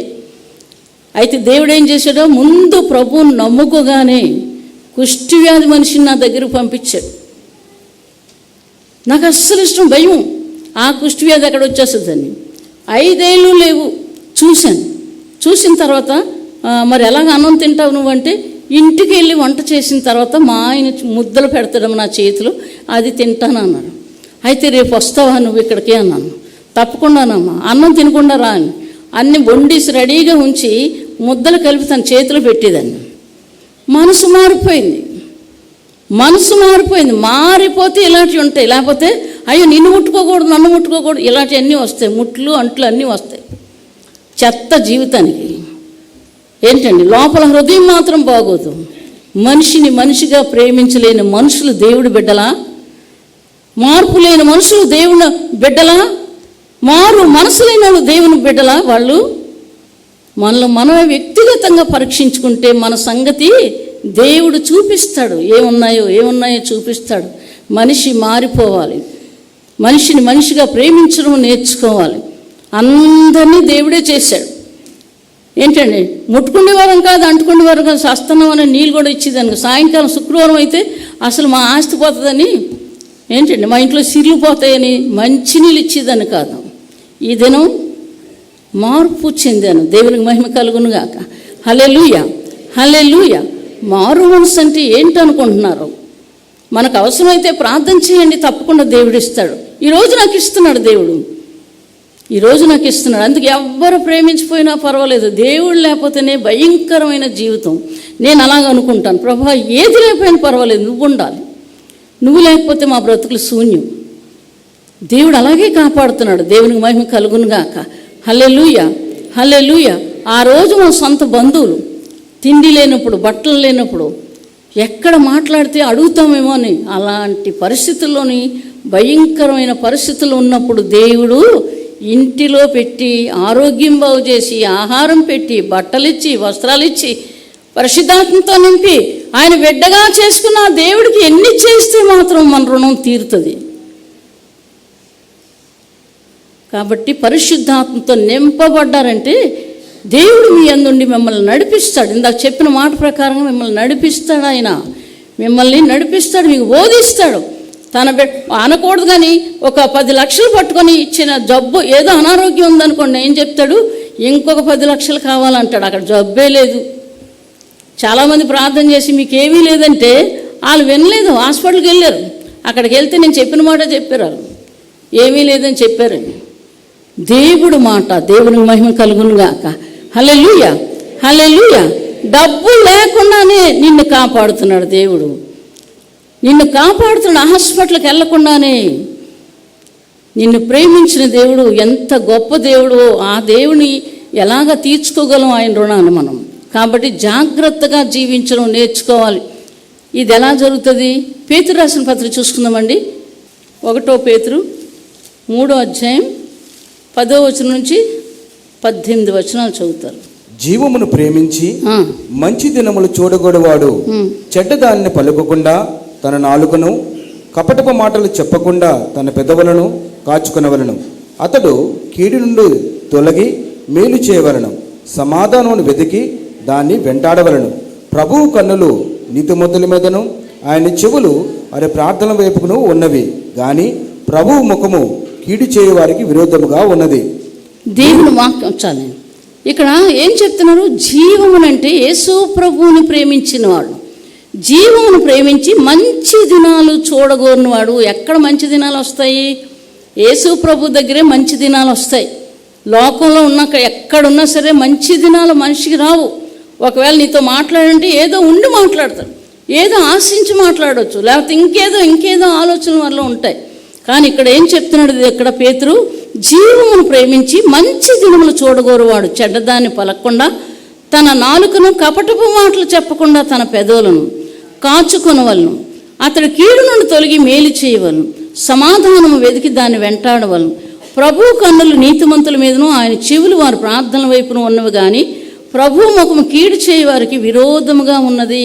అయితే దేవుడు ఏం చేశాడో, ముందు ప్రభువుని నమ్ముకోగానే కుష్ఠవ్యాధి మనిషిని నా దగ్గరకు పంపించాడు. నాకు అస్సలు ఇష్టం, భయం ఆ కుష్ఠవ్యాధి ఎక్కడ వచ్చేస్తుందని. 5 ఏళ్ళు లేవు. చూసిన తర్వాత మరి ఎలాగ అన్నం తింటావు నువ్వంటే, ఇంటికి వెళ్ళి వంట చేసిన తర్వాత మా ఆయన ముద్దలు పెడతాడమ్మ నా చేతిలో, అది తింటాను అన్నాడు. అయితే రేపు వస్తావా నువ్వు ఇక్కడికి అన్నాను. తప్పకుండానమ్మా, అన్నం తినకుండా రా అని అన్ని వండేసి రెడీగా ఉంచి ముద్దలు కలిపి తన చేతిలో పెట్టేదాన్ని. మనసు మారిపోయింది. మారిపోతే ఇలాంటివి ఉంటాయి. లేకపోతే అయ్యో నిన్ను ముట్టుకోకూడదు, నన్ను ముట్టుకోకూడదు, ఇలాంటివన్నీ వస్తాయి. ముట్లు అంట్లు అన్నీ వస్తాయి చెత్త జీవితానికి. ఏంటండి, లోపల హృదయం మాత్రం బాగోదు. మనిషిని మనిషిగా ప్రేమించలేని మనుషులు దేవుడి బిడ్డలా? మార్పు లేని మనుషులు దేవుని బిడ్డలా? మారు మనసు లేని వాళ్ళు దేవుని బిడ్డలా? వాళ్ళు మనమే వ్యక్తిగతంగా పరీక్షించుకుంటే మన సంగతి దేవుడు చూపిస్తాడు. ఏమున్నాయో చూపిస్తాడు. మనిషి మారిపోవాలి. మనిషిని మనిషిగా ప్రేమించడం నేర్చుకోవాలి. అందరినీ దేవుడే చేశాడు. ఏంటండి, ముట్టుకునేవారం కాదు, అంటుకునేవారం కాదు, సస్తనం అనే నీళ్ళు కూడా ఇచ్చేదానికి. సాయంకాలం శుక్రవారం అయితే అసలు మా ఆస్తి పోతుందని, ఏంటండి మా ఇంట్లో సిర్లు పోతాయని మంచినీళ్ళు ఇచ్చేదాన్ని కాదు. ఈ దినం మార్పు చెందాను. దేవునికి మహిమ కలుగునుగాక. హల్లెలూయా, హల్లెలూయా. మారు మనసు అంటే ఏంటనుకుంటున్నారు? మనకు అవసరమైతే ప్రార్థన చేయండి, తప్పకుండా దేవుడు ఇస్తాడు. ఈరోజు నాకు ఇస్తున్నాడు దేవుడు, అందుకే ఎవ్వరు ప్రేమించిపోయినా పర్వాలేదు, దేవుడు లేకపోతేనే భయంకరమైన జీవితం. నేను అలాగ అనుకుంటాను. ప్రభా, ఏది లేకపోయినా పర్వాలేదు, నువ్వు ఉండాలి, నువ్వు లేకపోతే మా బ్రతుకులు శూన్యం. దేవుడు అలాగే కాపాడుతున్నాడు. దేవునికి మహిమ కలుగునుగాక. హల్లెలూయా, హల్లెలూయా. ఆ రోజు మన సొంత బంధువులు తిండి లేనప్పుడు, బట్టలు లేనప్పుడు ఎక్కడ మాట్లాడితే అడుగుతామేమో అని, అలాంటి పరిస్థితుల్లోని భయంకరమైన పరిస్థితులు ఉన్నప్పుడు దేవుడు ఇంటిలో పెట్టి ఆరోగ్యం బాగు చేసి ఆహారం పెట్టి బట్టలిచ్చి వస్త్రాలిచ్చి పరిశుద్ధాత్మతో నింపి ఆయన బిడ్డగా చేసుకున్న దేవుడికి ఎన్ని చేస్తే మాత్రం మన రుణం తీరుతుంది. కాబట్టి పరిశుద్ధాత్మతో నింపబడ్డారంటే దేవుడు మీ అందుండి మిమ్మల్ని నడిపిస్తాడు. ఇందాక చెప్పిన మాట ప్రకారంగా మిమ్మల్ని నడిపిస్తాడు. ఆయన మిమ్మల్ని నడిపిస్తాడు, మీకు బోధిస్తాడు. తన అనకూడదు కానీ ఒక 10 లక్షలు పట్టుకొని ఇచ్చిన జబ్బు, ఏదో అనారోగ్యం ఉందనుకోండి, ఏం చెప్తాడు, ఇంకొక 10 లక్షలు కావాలంటాడు. అక్కడ జబ్బే లేదు. చాలామంది ప్రార్థన చేసి మీకేమీ లేదంటే వాళ్ళు వినలేదు, హాస్పిటల్కి వెళ్ళారు. అక్కడికి వెళ్తే నేను చెప్పిన మాట చెప్పారు, వాళ్ళు ఏమీ లేదని చెప్పారు. దేవుడు మాట, దేవునికి మహిమ కలుగునుగాక. హల్లెలూయా, హల్లెలూయా. డబ్బు లేకుండానే నిన్ను కాపాడుతున్నాడు దేవుడు, నిన్ను కాపాడుతున్నాడు. హాస్పిటల్కి వెళ్ళకుండానే నిన్ను ప్రేమించిన దేవుడు ఎంత గొప్ప దేవుడు. ఆ దేవుని ఎలాగ తీర్చుకోగలం ఆయన రుణాన్ని మనం. కాబట్టి జాగ్రత్తగా జీవించడం నేర్చుకోవాలి. ఇది ఎలా జరుగుతుంది? పేతురు రాసిన పత్రిక చూసుకుందామండి. 1 పేతురు 3వ అధ్యాయం 10వ వచనం నుంచి 18 వచనాలు చదువుతారు. జీవమును ప్రేమించి మంచి దినములు చూడగొడవాడు చెడ్డదాన్ని పలుకకుండా తన నాలుకను, కపటపు మాటలు చెప్పకుండా తన పెదవులను కాచుకొనవలను. అతడు కీడు నుండి తొలగి మేలు చేయవలను, సమాధానమును వెతికి దాన్ని వెంటాడవలను. ప్రభువు కన్నులు నీతిమంతుల మీదను, ఆయన చెవులు వారి ప్రార్థన వైపును ఉన్నవి, కానీ ప్రభువు ముఖము కీడు చేయవారికి విరోధముగా ఉన్నది. దేవుని వాక్యం చాలు. ఇక్కడ ఏం చెప్తున్నారు? జీవమునంటే యేసు ప్రభువుని ప్రేమించిన వాడు, జీవమును ప్రేమించి మంచి దినాలు చూడగోరినవాడు. ఎక్కడ మంచి దినాలు వస్తాయి? యేసు ప్రభు దగ్గరే మంచి దినాలు వస్తాయి. లోకంలో ఉన్నాక ఎక్కడున్నా సరే మంచి దినాలు మనిషికి రావు. ఒకవేళ నీతో మాట్లాడంటే ఏదో ఉండి మాట్లాడతాడు, ఏదో ఆశించి మాట్లాడవచ్చు, లేకపోతే ఇంకేదో ఆలోచనల వల్ల ఉంటాయి. కానీ ఇక్కడ ఏం చెప్తున్నాడు? ఇక్కడ పేతురు జీవమును ప్రేమించి మంచి దినములు చూడగోరువాడు చెడ్డదాన్ని పలకకుండా తన నాలుకను, కపటపు మాటలు చెప్పకుండా తన పెదవులను కాచుకొనవలను. అతడు కీడు నుండి తొలగి మేలు చేయవలను, సమాధానము వెతికి దాన్ని వెంటాడవలను. ప్రభు కన్నులు నీతిమంతుల మీదను ఆయన చెవులు వారి ప్రార్థనల వైపున ఉన్నవి కానీ ప్రభు ముఖము కీడు చేయ వారికి విరోధముగా ఉన్నది.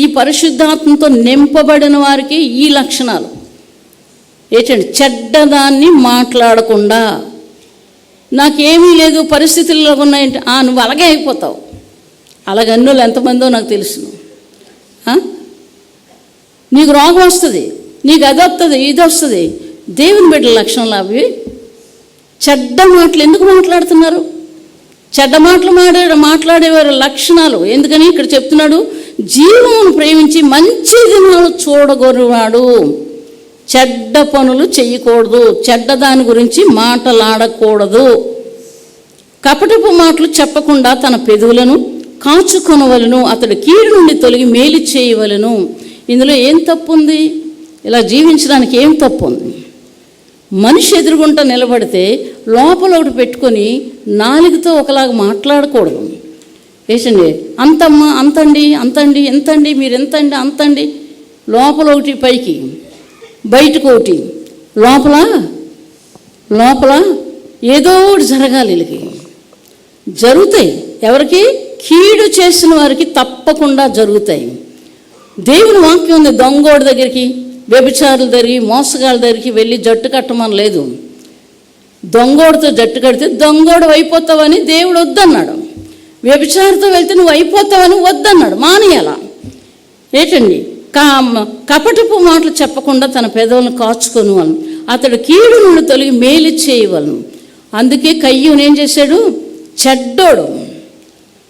ఈ పరిశుద్ధాత్మతో నింపబడిన వారికి ఈ లక్షణాలు ఏంటంటే, చెడ్డదాన్ని మాట్లాడకుండా, నాకేమీ లేదు పరిస్థితుల్లో ఉన్నాయంటే నువ్వు అలాగే అయిపోతావు. అలాగే అన్నులు ఎంతమందో నాకు తెలుసు. నీకు రోగం వస్తుంది, నీకు అది వస్తుంది, ఇది వస్తుంది. దేవుని బిడ్డల లక్షణాలు అవి. చెడ్డ మాటలు ఎందుకు మాట్లాడుతున్నారు? చెడ్డ మాటలు మాట్లాడేవారి లక్షణాలు ఎందుకని ఇక్కడ చెప్తున్నాడు, జీవమును ప్రేమించి మంచి దినాలు చూడగొరువాడు. చెడ్డ పనులు చేయకూడదు, చెడ్డ దాని గురించి మాటలాడకూడదు. కపటపు మాటలు చెప్పకుండా తన పెదవులను కాచుకొనవలను, అతడు కీడు నుండి తొలగి మేలు చేయవలను. ఇందులో ఏం తప్పు ఉంది? ఇలా జీవించడానికి ఏం తప్పు ఉంది? మనిషి ఎదురుగుంట నిలబడితే లోపల ఒకటి పెట్టుకొని నాలుగుతో ఒకలాగా మాట్లాడకూడదు. వేసండి, అంతమ్మా, అంతండి, అంతండి, ఎంతండి, మీరు ఎంతండి, అంతండి. లోపల ఒకటి పైకి, బయటకు ఒకటి, లోపల లోపల ఏదో ఒకటి జరగాలి. వీళ్ళకి జరుగుతాయి. ఎవరికి? కీడు చేసిన వారికి తప్పకుండా జరుగుతాయి. దేవుని వాక్యం ఉంది, దొంగోడి దగ్గరికి, వ్యభిచారుల దగ్గరికి, మోసగాళ్ళ దగ్గరికి వెళ్ళి జట్టు కట్టమని లేదు. దొంగోడితో జట్టు కడితే దొంగోడు అయిపోతావని దేవుడు వద్దన్నాడు. వ్యభిచారితో వెళ్తే నువ్వు అయిపోతావని వద్దన్నాడు. మానేయాల. ఏంటండి, కపటపు మాటలు చెప్పకుండా తన పెదవులను కాచుకొని వాళ్ళను, అతడు కీడు నుండి తొలగి మేలు చేయవలను. అందుకే కయ్యూని ఏం చేశాడు? చెడ్డోడు.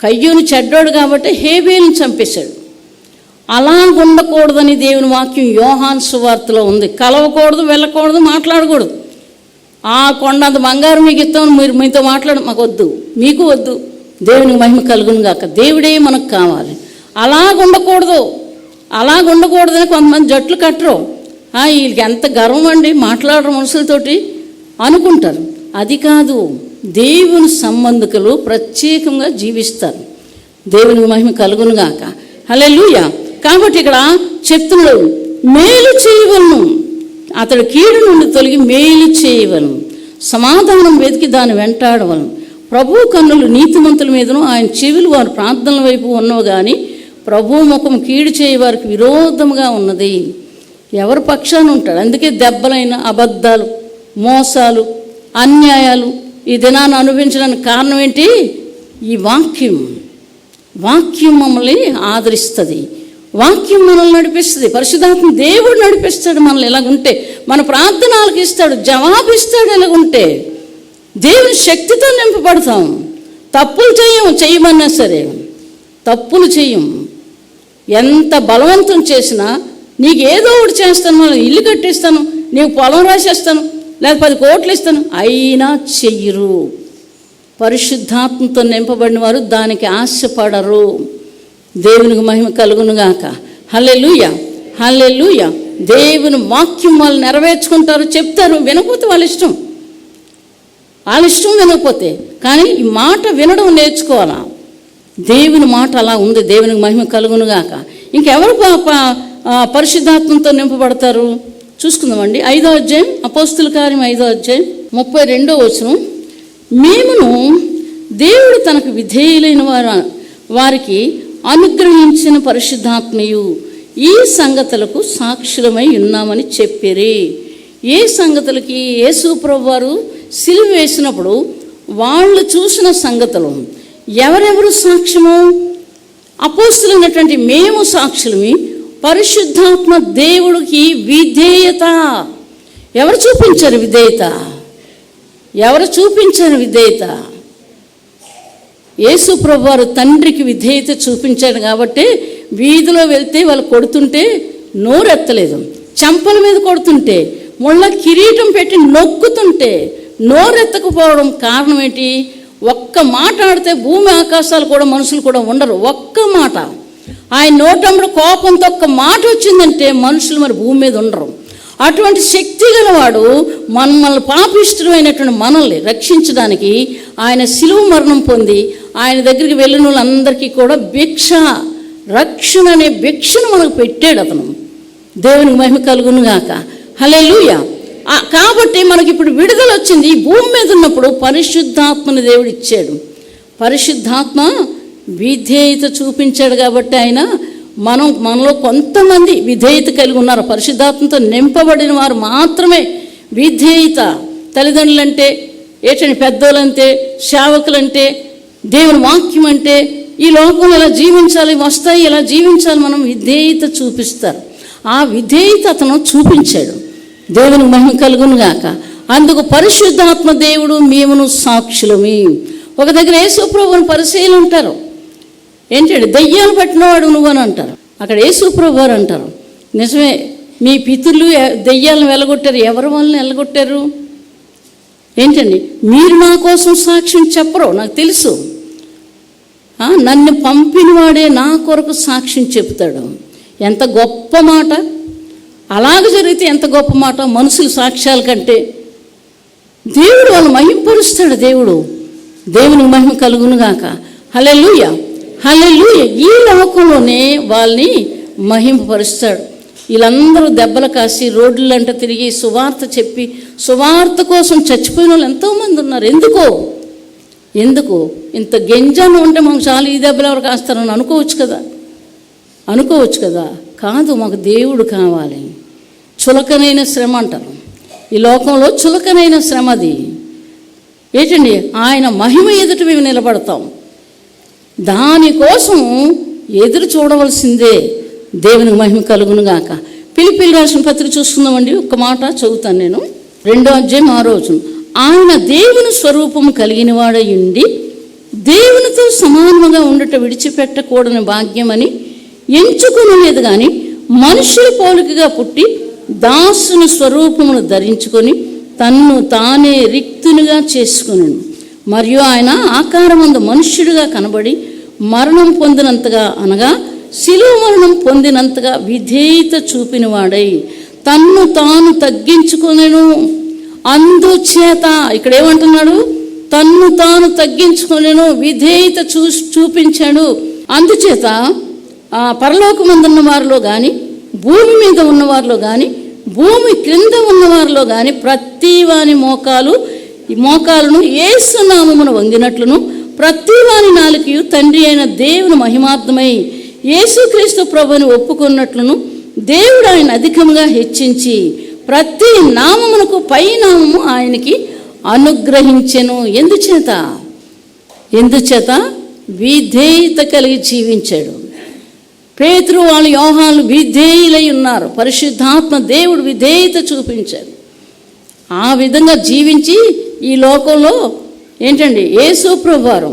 కయ్యూని చెడ్డోడు కాబట్టి హేబేలుని చంపేశాడు. అలా ఉండకూడదని దేవుని వాక్యం యోహాను సువార్తలో ఉంది. కలవకూడదు, వెళ్ళకూడదు, మాట్లాడకూడదు. ఆ కొండంత బంగారం మీకు ఇస్తామని మీరు మీతో మాట్లాడు, మాకు వద్దు, మీకు వద్దు. దేవునికి మహిమ కలుగును గాక. దేవుడే మనకు కావాలి. అలాగుండకూడదు. అలాగుండకూడదని కొంతమంది జట్లు కట్టరు. వీళ్ళకి ఎంత గర్వం అండి, మాట్లాడరు మనుషులతోటి అనుకుంటారు. అది కాదు. దేవుని సంబంధికులు ప్రత్యేకంగా జీవిస్తారు. దేవునికి మహిమ కలుగును గాక. హల్లెలూయా. కాబట్టి ఇక్కడ చెప్తున్నాడు, మేలు చేయవలను, అతడు కీడు నుండి తొలగి మేలు చేయవలను, సమాధానం వెతికి దాన్ని వెంటాడవలను. ప్రభు కన్నులు నీతిమంతుల మీదను ఆయన చెవులు వారి ప్రార్థనల వైపు ఉన్నవి కానీ ప్రభు ముఖం కీడు చేయవారికి విరోధముగా ఉన్నది. ఎవరి పక్షాన ఉంటాడు? అందుకే దెబ్బలైన అబద్ధాలు, మోసాలు, అన్యాయాలు ఈ దినాన్ని అనుభవించడానికి కారణం ఏంటి? ఈ వాక్యం. వాక్యం మమ్మల్ని ఆదరిస్తుంది. వాక్యం మనల్ని నడిపిస్తుంది. పరిశుద్ధాత్మ దేవుడు నడిపిస్తాడు మనల్ని. ఎలాగుంటే మన ప్రార్థనలకు ఇస్తాడు, జవాబు ఇస్తాడు. ఎలాగుంటే దేవుని శక్తితో నింపబడతాం. తప్పులు చేయమన్నా సరే తప్పులు చేయం. ఎంత బలవంతం చేసినా నీకు ఏదో ఒకటి చేస్తాను, ఇల్లు కట్టిస్తాను, నీకు పొలం రాసేస్తాను, లేదా 10 కోట్లు ఇస్తాను, అయినా చెయ్యరు. పరిశుద్ధాత్మతో నింపబడిన వారు దానికి ఆశపడరు. దేవునికి మహిమ కలుగునుగాక. హల్లెలూయా, హల్లెలూయా. దేవుని వాక్యం వాళ్ళు నెరవేర్చుకుంటారు, చెప్తారు. వినకపోతే వాళ్ళ ఇష్టం వినకపోతే. కానీ ఈ మాట వినడం నేర్చుకోవాలా. దేవుని మాట అలా ఉంది. దేవునికి మహిమ కలుగునుగాక. ఇంకెవరు పరిశుద్ధాత్మతో నింపబడతారు చూసుకుందామండి. 5వ అధ్యాయం, అపోస్తుల కార్యం 5వ అధ్యాయం 32వ వచనం. మేమును దేవుడు తనకు విధేయులైన వారికి అనుగ్రహించిన పరిశుద్ధాత్మయు ఈ సంగతులకు సాక్షులమై ఉన్నామని చెప్పిరి. ఏ సంగతులకి? యేసు ప్రభువు వారు సిలువ వేసినప్పుడు వాళ్ళు చూసిన సంగతులు. ఎవరెవరు సాక్ష్యము? అపోస్తులైనటువంటి మేము సాక్షులమి. పరిశుద్ధాత్మ దేవుడికి విధేయత. ఎవరు చూపించారు విధేయత? ఎవరు చూపించారు విధేయత? యేసు ప్రభువారు తండ్రికి విధేయత చూపించాడు కాబట్టి వీధిలో వెళ్తే వాళ్ళు కొడుతుంటే నోరెత్తలేదు, చెంపల మీద కొడుతుంటే, ముళ్ళ కిరీటం పెట్టి నొక్కుతుంటే నోరెత్తకపోవడం కారణం ఏంటి? ఒక్క మాట ఆడితే భూమి ఆకాశాలు కూడా మనుషులు కూడా ఉండరు. ఒక్క మాట ఆయన నోటంలో కోపంతో ఒక్క మాట వచ్చిందంటే మనుషులు మరి భూమి మీద ఉండరు. అటువంటి శక్తి గలవాడు మనల్ని పాపిష్టులైనటువంటి మనల్ని రక్షించడానికి ఆయన శిలువ మరణం పొంది ఆయన దగ్గరికి వెళ్ళిన వాళ్ళందరికీ కూడా భిక్ష, రక్షణ అనే భిక్షను మనకు పెట్టాడు అతను. దేవునికి మహిమ కలుగును గాక. హల్లెలూయా. కాబట్టి మనకి ఇప్పుడు విడుదల వచ్చింది. ఈ భూమి మీద ఉన్నప్పుడు పరిశుద్ధాత్మని దేవుడు ఇచ్చాడు. పరిశుద్ధాత్మ విధేయత చూపించాడు కాబట్టి ఆయన మనలో కొంతమంది విధేయత కలిగి ఉన్నారు. పరిశుద్ధాత్మతో నింపబడిన వారు మాత్రమే విధేయత. తల్లిదండ్రులంటే ఏంటంటే, పెద్దోళ్ళంటే, సేవకులంటే, దేవుని వాక్యం అంటే, ఈ లోకంలో ఇలా జీవించాలి, వస్తాయి ఇలా జీవించాలి, మనం విధేయత చూపిస్తారు. ఆ విధేయత అతను చూపించాడు. దేవుని మహిమ కలుగును గాక. అందుకు పరిశుద్ధాత్మ దేవుడు మేమును సాక్షులమి. ఒక దగ్గర యేసుప్రభుని పరిశీలి ఉంటారు. ఏంటంటే, దయ్యాలు పట్టినవాడు నువ్వు అని అంటారు. అక్కడ యేసుప్రభు వారు అంటారు, నిజమే, మీ పితరులు దయ్యాలను వెళ్ళగొట్టారు. ఎవరి వాళ్ళని వెళ్ళగొట్టారు? ఏంటండి, మీరు నా కోసం సాక్ష్యం చెప్పరు, నాకు తెలుసు. నన్ను పంపినవాడే నా కొరకు సాక్ష్యం చెప్తాడు. ఎంత గొప్ప మాట! అలాగ జరిగితే ఎంత గొప్ప మాట! మనుషుల సాక్ష్యాల కంటే దేవుడు వాళ్ళు మహింపరుస్తాడు. దేవుని మహిమ కలుగునుగాక. హల్లెలూయా, హల్లెలూయా. ఈ లోకంలోనే వాళ్ళని మహింపరుస్తాడు. వీళ్ళందరూ దెబ్బలు కాసి రోడ్లంట తిరిగి సువార్త చెప్పి సువార్త కోసం చచ్చిపోయిన వాళ్ళు ఎంతోమంది ఉన్నారు. ఎందుకు ఇంత గెంజాను ఉంటే మాకు చాలు, ఈ దెబ్బలు ఎవరు కాస్తారని అనుకోవచ్చు కదా. కాదు, మాకు దేవుడు కావాలి. చులకనైన శ్రమ అంటారు ఈ లోకంలో, చులకనైన శ్రమ అది. ఏంటండి, ఆయన మహిమ ఎదుట మేము నిలబడతాం. దానికోసం ఎదురు చూడవలసిందే. దేవునికి మహిమ కలుగునుగాక. ఫిలిప్పీయులకు రాసిన పత్రిక చూసుకుందామండి. ఒక్క మాట చదువుతాను నేను. 2వ అధ్యాయం 6వ వచనం. ఆయన దేవుని స్వరూపము కలిగిన వాడై ఉండి దేవునితో సమానముగా ఉండట విడిచిపెట్టకూడని భాగ్యమని ఎంచుకొనలేదు, కానీ మనుషుల పోలికగా పుట్టి దాసుని స్వరూపమును ధరించుకొని తన్ను తానే రిక్తునిగా చేసుకున్నాను. మరియు ఆయన ఆకారమందు మనుష్యుడిగా కనబడి మరణం పొందినంతగా, అనగా శిలువ మరణం పొందినంతగా విధేయత చూపినవాడై తన్ను తాను తగ్గించుకొనెను. అందుచేత ఇక్కడ ఏమంటున్నాడు? తన్ను తాను తగ్గించుకొనెను, విధేయత చూపించాడు. అందుచేత పరలోకమందున్న వారిలో కానీ, భూమి మీద ఉన్నవారిలో కానీ, భూమి క్రింద ఉన్నవారిలో కానీ ప్రతి వాని మోకాలను యేసు నామమున వంగినట్లును, ప్రతి వాని నాలుకయు తండ్రి అయిన దేవుని మహిమార్థమై యేసుక్రీస్తు ప్రభువుని ఒప్పుకున్నట్లును దేవుడు ఆయన అధికంగా హెచ్చించి ప్రతి నామమునకు పై నామము ఆయనకి అనుగ్రహించెను. ఎందుచేత విధేయత కలిగి జీవించాడు. పేతురు వాళ్ళు, యోహాను విధేయులై ఉన్నారు. పరిశుద్ధాత్మ దేవుడు విధేయత చూపించాడు. ఆ విధంగా జీవించి ఈ లోకంలో ఏంటండి, యేసు ప్రభువారు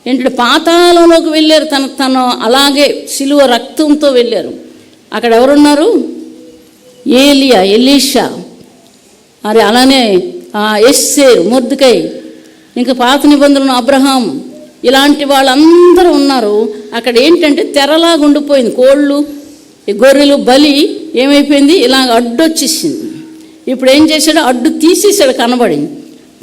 ఏంటంటే పాతాళంలోకి వెళ్ళారు. తను అలాగే సిలువ రక్తంతో వెళ్ళారు. అక్కడ ఎవరున్నారు? ఎలీషా, మరి అలానే ఎస్సేరు, మొర్దెకై, ఇంకా పాత నిబంధనలు అబ్రహాం, ఇలాంటి వాళ్ళందరూ ఉన్నారు. అక్కడ ఏంటంటే తెరలాగా ఉండిపోయింది. కోళ్ళు, గొర్రెలు బలి ఏమైపోయింది, ఇలాగ అడ్డొచ్చేసింది. ఇప్పుడు ఏం చేశాడు? అడ్డు తీసేసాడు. కనబడింది.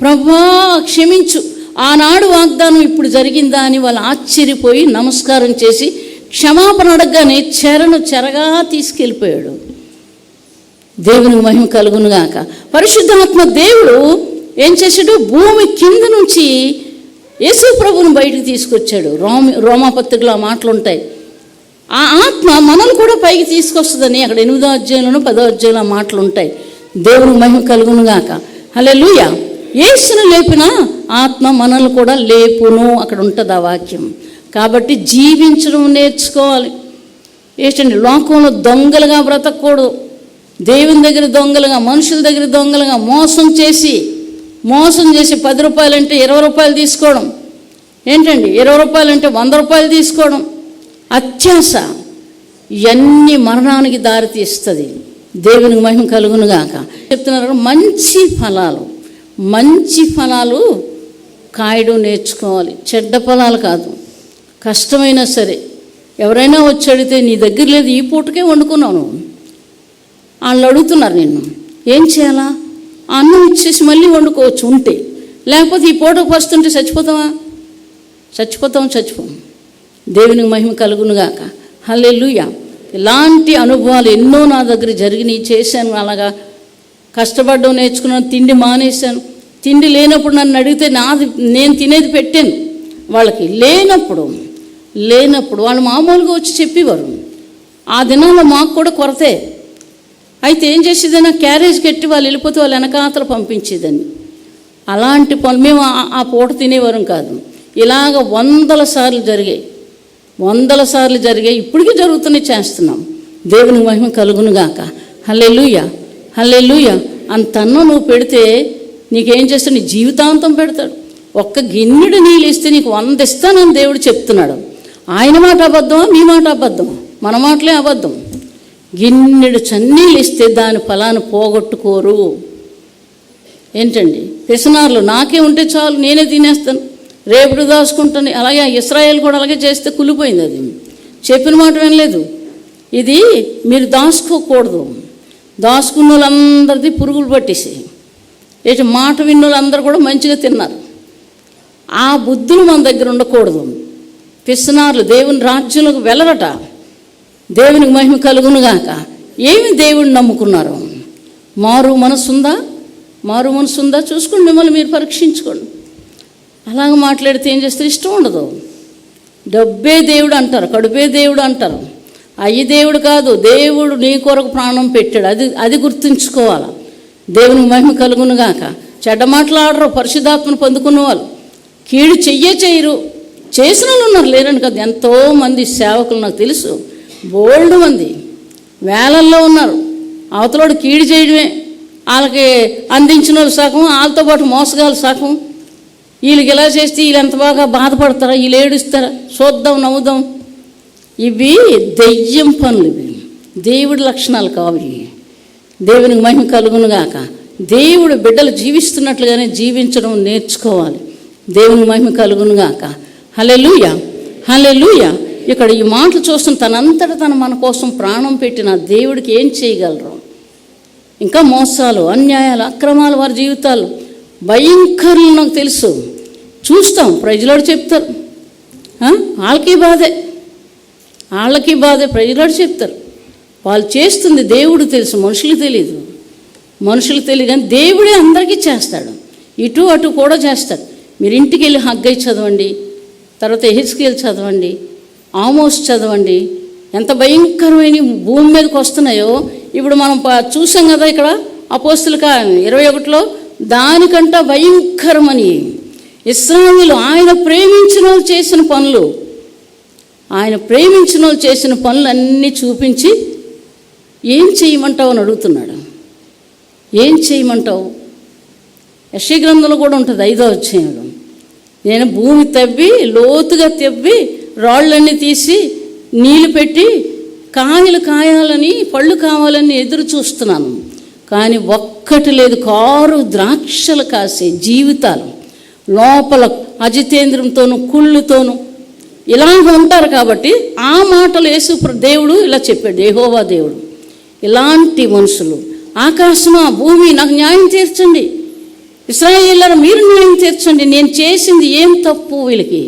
ప్రభువా క్షమించు, ఆనాడు వాగ్దానం ఇప్పుడు జరిగిందా అని వాళ్ళు ఆశ్చర్యపోయి నమస్కారం చేసి క్షమాపణ అడగగానే చెరగా తీసుకెళ్ళిపోయాడు. దేవునికి మహిమ కలుగునుగాక. పరిశుద్ధాత్మ దేవుడు ఏం చేశాడు? భూమి కింద నుంచి యేసు ప్రభువుని బయటకు తీసుకొచ్చాడు. రోమాపత్రికలో ఆ మాటలు ఉంటాయి. ఆ ఆత్మ మనల్ని కూడా పైకి తీసుకొస్తుందని అక్కడ 8వ అధ్యాయంలోనూ 10వ అధ్యాయంలో ఆ మాటలు ఉంటాయి. దేవునికి మహిమ కలుగునుగాక. హల్లెలూయా. యేసును లేపిన ఆత్మ మనల్ని కూడా లేపును, అక్కడ ఉంటుంది ఆ వాక్యం. కాబట్టి జీవించడం నేర్చుకోవాలి. ఏంటండి, లోకంలో దొంగలుగా బ్రతకూడదు. దేవుని దగ్గర దొంగలుగా, మనుషుల దగ్గర దొంగలుగా మోసం చేసి 10 రూపాయలంటే 20 రూపాయలు తీసుకోవడం, ఏంటండి 20 రూపాయలంటే 100 రూపాయలు తీసుకోవడం, అత్యాశ, ఇవన్నీ మరణానికి దారితీస్తుంది. దేవునికి మహిమ కలుగునుగాక. చెప్తున్నారు, మంచి ఫలాలు కాయడం నేర్చుకోవాలి. చెడ్డ ఫలాలు కాదు. కష్టమైనా సరే, ఎవరైనా వచ్చి అడిగితే నీ దగ్గర లేదు, ఈ పూటకే వండుకున్నాను, వాళ్ళు అడుగుతున్నారు నిన్ను, ఏం చేయాలా? అన్నం ఇచ్చేసి మళ్ళీ వండుకోవచ్చు ఉంటే, లేకపోతే ఈ పూటకు వస్తుంటే చచ్చిపోతాం. దేవునికి మహిమ కలుగునుగాక. హల్లెలూయా. ఇలాంటి అనుభవాలు ఎన్నో నా దగ్గర జరిగినాయి, చేశాను. అలాగా కష్టపడ్డం నేర్చుకున్నాను, తిండి మానేశాను. తిండి లేనప్పుడు నన్ను అడిగితే నేను తినేది పెట్టాను వాళ్ళకి. లేనప్పుడు వాళ్ళు మామూలుగా వచ్చి చెప్పేవారు. ఆ దినాల్లో మాకు కూడా కొరతే. అయితే ఏం చేసేదైనా క్యారేజ్ కట్టి వాళ్ళు వెళ్ళిపోతే వాళ్ళు వెనకాతలు పంపించేదని. అలాంటి పనులు మేము ఆ పూట తినేవారం కాదు. ఇలాగ 100 సార్లు జరిగాయి. ఇప్పటికీ జరుగుతున్నాయి, చేస్తున్నాం. దేవునికి మహిమ కలుగునుగాక. హల్లెలూయా, హల్లెలూయా. అంత అన్నం నువ్వు పెడితే నీకేం చేస్తాడు? నీ జీవితాంతం పెడతాడు. ఒక్క గిన్నెడు నీళ్ళు ఇస్తే నీకు 100 ఇస్తానని దేవుడు చెప్తున్నాడు. ఆయన మాట అబద్ధమా? మీ మాట అబద్ధమా? మన మాటలే అబద్ధం. గిన్నెడు చన్నీళ్ళు ఇస్తే దాని ఫలాన్ని పోగొట్టుకోరు. ఏంటండి పిసనార్లు? నాకే ఉంటే చాలు, నేనే తినేస్తాను, రేపు దాచుకుంటాను. అలాగే ఇశ్రాయేల్ కూడా అలాగే చేస్తే కులిపోయింది. అది చెప్పిన మాట వినలేదు. ఇది మీరు దాచుకోకూడదు. దాచుకున్న వాళ్ళందరిది పురుగులు పట్టేసి మాట విన్న వాళ్ళందరూ కూడా మంచిగా తిన్నారు. ఆ బుద్ధులు మన దగ్గర ఉండకూడదు. పిసనార్లు దేవుని రాజ్యంలోకి వెళ్ళరట. దేవునికి మహిమ కలుగునుగాక. ఏమి దేవుడిని నమ్ముకున్నారు? మారు మనసుందా చూసుకోండి, మిమ్మల్ని మీరు పరీక్షించుకోండి. అలాగ మాట్లాడితే ఏం చేస్తారు? ఇష్టం ఉండదు. డబ్బే దేవుడు అంటారు, కడుపే దేవుడు అంటారు. అయ్యి దేవుడు కాదు. దేవుడు నీ కొరకు ప్రాణం పెట్టాడు. అది గుర్తుంచుకోవాలి. దేవునికి మహిమ కలుగునుగాక. చెడ్డ మాట్లాడరు పరిశుద్ధాత్మను పొందుకున్న వాళ్ళు. కీడు చెయ్యరు. చేసిన వాళ్ళు ఉన్నారు, లేరని కాదు. ఎంతోమంది సేవకులు నాకు తెలుసు, బోల్డ్ మంది వేలల్లో ఉన్నారు. అవతలోడు కీడు చేయడమే, వాళ్ళకి అందించిన వాళ్ళు సగం, వాళ్ళతో పాటు మోసగాలు సగం. వీళ్ళకి ఇలా చేస్తే వీళ్ళు ఎంత బాగా బాధపడతారా, వీళ్ళు ఏడుస్తారా, చూద్దాం నవ్వుదాం. ఇవి దెయ్యం పనులు. ఇవి దేవుడి లక్షణాలు కావు. దేవునికి మహిమ కలుగునుగాక. దేవుడు బిడ్డలు జీవిస్తున్నట్లుగానే జీవించడం నేర్చుకోవాలి. దేవునికి మహిమ కలుగునుగాక. హల్లెలూయా, హల్లెలూయా. ఇక్కడ ఈ మాటలు చూస్తున్న తనంతట తను మన కోసం ప్రాణం పెట్టిన దేవుడికి ఏం చేయగలరు? ఇంకా మోసాలు, అన్యాయాలు, అక్రమాలు వారి జీవితాలు భయంకరులు. నాకు తెలుసు, చూస్తాం. ప్రజలు చెప్తారు, వాళ్ళకి బాధే. ప్రజలు చెప్తారు. వాళ్ళు చేస్తుంది దేవుడు తెలుసు, మనుషులు తెలియదు కానీ దేవుడే అందరికీ చేస్తాడు. ఇటు అటు కూడా చేస్తాడు. మీరు ఇంటికి వెళ్ళి హగ్గై చదవండి, తర్వాత ఎహెజ్కేలు చదవండి, ఆమోస్ చదవండి. ఎంత భయంకరమైన భూమి మీదకి వస్తున్నాయో. ఇప్పుడు మనం చూసాం కదా ఇక్కడ అపోస్తుల కార్యం 21లో, దానికంటే భయంకరమని ఇశ్రాయేలు ఆయన ప్రేమించిన వాళ్ళు చేసిన పనులన్నీ చూపించి ఏం చేయమంటావు అని అడుగుతున్నాడు. ఏం చేయమంటావు? యెషయా గ్రంథంలో కూడా ఉంటుంది 5వ అధ్యాయంలో. నేను భూమి లోతుగా తవ్వి రాళ్ళన్నీ తీసి నీళ్ళు పెట్టి కాయలు కాయాలని, పళ్ళు కావాలని ఎదురు చూస్తున్నాను, కానీ ఒక్కటి లేదు. కారు ద్రాక్షలు కాసే జీవితాలు లోపల అజితేంద్రంతోనూ కుళ్ళుతోనూ ఇలాగ ఉంటారు. కాబట్టి ఆ మాటలు యేసు దేవుడు ఇలా చెప్పాడు, యెహోవా దేవుడు. ఇలాంటి మనుషులు, ఆకాశమా భూమి నాకు న్యాయం తీర్చండి, ఇశ్రాయేలులారా మీరు న్యాయం తీర్చండి, నేను చేసింది ఏం తప్పు? వీళ్ళకి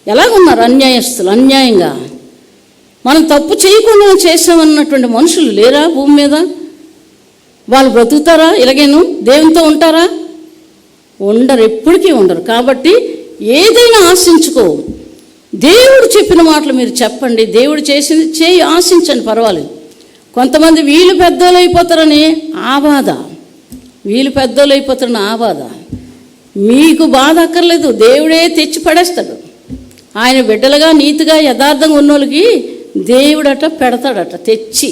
ఎలాగున్నారు? అన్యాయస్తులు. అన్యాయంగా మనం తప్పు చేయకుండా చేసామన్నటువంటి మనుషులు లేరా భూమి మీద? వాళ్ళు బ్రతుకుతారా? ఇలాగేను దేవునితో ఉంటారా? ఉండరు, ఎప్పటికీ ఉండరు. కాబట్టి ఏదైనా ఆశించుకో. దేవుడు చెప్పిన మాటలు మీరు చెప్పండి, దేవుడు చేసింది చేయి, ఆశించండి, పర్వాలేదు. కొంతమంది వీళ్ళు పెద్దోళ్ళు అయిపోతారని ఆ బాధ, మీకు బాధ అక్కర్లేదు. దేవుడే తెచ్చి పడేస్తాడు. ఆయన బిడ్డలుగా నీతిగా యథార్థంగా ఉన్నోళ్ళకి దేవుడట పెడతాడట, తెచ్చి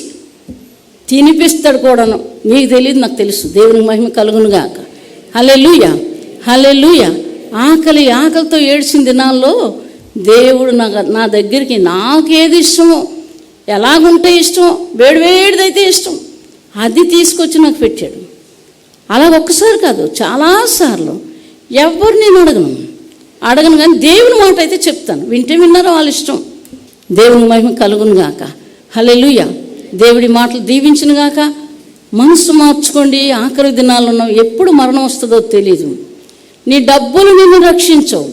తినిపిస్తాడు కూడాను. మీకు తెలియదు, నాకు తెలుసు. దేవునికి మహిమ కలుగునుగాక. హల్లెలూయా, హల్లెలూయా. ఆకలితో ఏడ్చిన దినాల్లో దేవుడు నా దగ్గరికి నాకేది ఇష్టమో, ఎలాగుంటే ఇష్టమో, వేడిదైతే ఇష్టం, అది తీసుకొచ్చి నాకు పెట్టాడు. అలా ఒక్కసారి కాదు, చాలాసార్లు. ఎవరు నేను అడగను కానీ దేవుని మాట అయితే చెప్తాను. వింటే విన్నారో వాళ్ళ ఇష్టం. దేవుని మహిమ కలుగునుగాక. హల్లెలూయా. దేవుడి మాటలు దీవించునుగాక. మనసు మార్చుకోండి. ఆఖరి దినాల్లో ఉన్నాం. ఎప్పుడు మరణం వస్తుందో తెలీదు. నీ డబ్బులు నిన్ను రక్షించవు,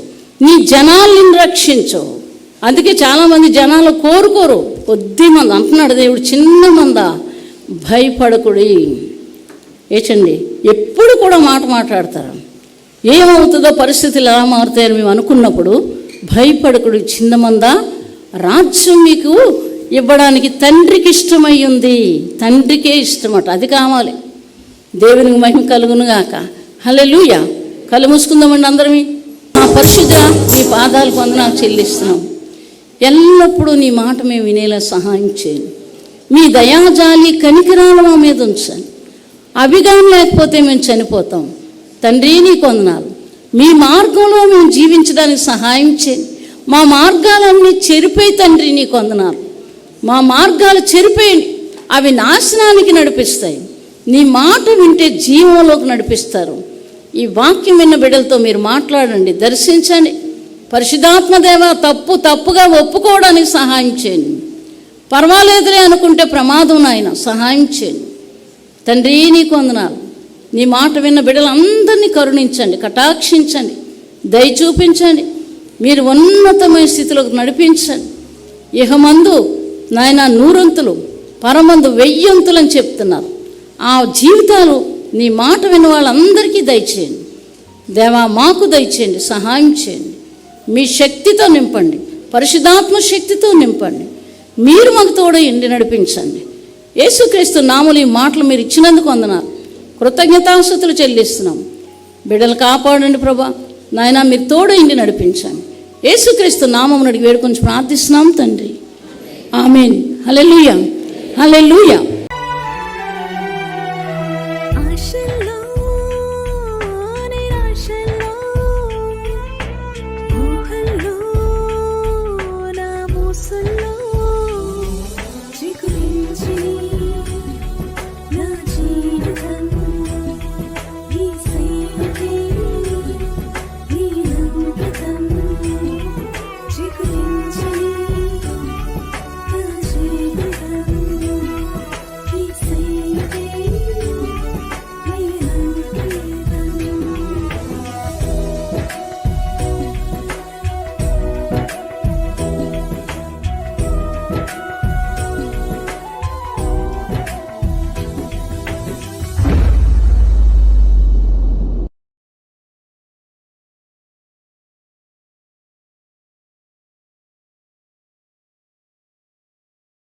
నీ జనాలు నిన్ను రక్షించవు. అందుకే చాలామంది జనాలు కోరుకోరు. కొద్ది మంది అంటున్నాడు దేవుడు, చిన్న మంద భయపడకుడి. ఏచండి ఎప్పుడు కూడా మాట మాట్లాడతారు. ఏమవుతుందో, పరిస్థితులు ఎలా మారుతాయని మేము అనుకున్నప్పుడు భయపడకుడు, చిన్నమంద రాజ్యం మీకు ఇవ్వడానికి తండ్రికి ఇష్టమై ఉంది. తండ్రికే ఇష్టమట, అది కావాలి. దేవునికి మహిమ కలుగునుగాక. హల్లెలూయా. కళ్ళు మూసుకుందామండి అందరమీ. మా పరిశుద్ధ నీ పాదాలకు వందనాలు చెల్లిస్తున్నాం. ఎల్లప్పుడూ నీ మాట మేము వినేలా సహాయం చేయండి. మీ దయాజాలి కనికరాలు మా మీద ఉంచండి. అభిగానం లేకపోతే మేము చనిపోతాం. తండ్రి నీకు వందనాలు. మీ మార్గంలో మేము జీవించడానికి సహాయం చేయండి. మా మార్గాలన్నీ చెరిపోయి తండ్రి నీకు వందనాలు. మా మార్గాలు చెరిపోయండి, అవి నాశనానికి నడిపిస్తాయి. నీ మాట వింటే జీవంలోకి నడిపిస్తారు. ఈ వాక్యం విన్న బిడ్డలతో మీరు మాట్లాడండి, దర్శించండి. పరిశుద్ధాత్మదేవ, తప్పుగా ఒప్పుకోవడానికి సహాయం చేయండి. పర్వాలేదులే అనుకుంటే ప్రమాదం నాయన, సహాయం చేయండి. తండ్రి నీకు వందనాలు. నీ మాట విన్న బిడ్డలందరినీ కరుణించండి, కటాక్షించండి, దయ చూపించండి. మీరు ఉన్నతమైన స్థితిలోకి నడిపించండి. ఇహమందు నాయన 100 పరమందు 1000 అని చెప్తున్నారు. ఆ జీవితాలు నీ మాట విన్న వాళ్ళందరికీ దయచేయండి. దేవా, మాకు దయచేయండి, సహాయం చేయండి. మీ శక్తితో నింపండి, పరిశుద్ధాత్మ శక్తితో నింపండి. మీరు మాకు తోడ ఇండి నడిపించండి. యేసుక్రీస్తు నామములో ఈ మాటలు మీరు ఇచ్చినందుకు వందనాలు, కృతజ్ఞతాస్తుతులు చెల్లిస్తున్నాం. బిడ్డలు కాపాడండి ప్రభా. నాయన మీరు తోడ ఇండి నడిపించండి. యేసుక్రీస్తు నామమును అడిగి వేడుకొని ప్రార్థిస్తున్నాం తండ్రి. ఆమేన్. హల్లెలూయా, హల్లెలూయా.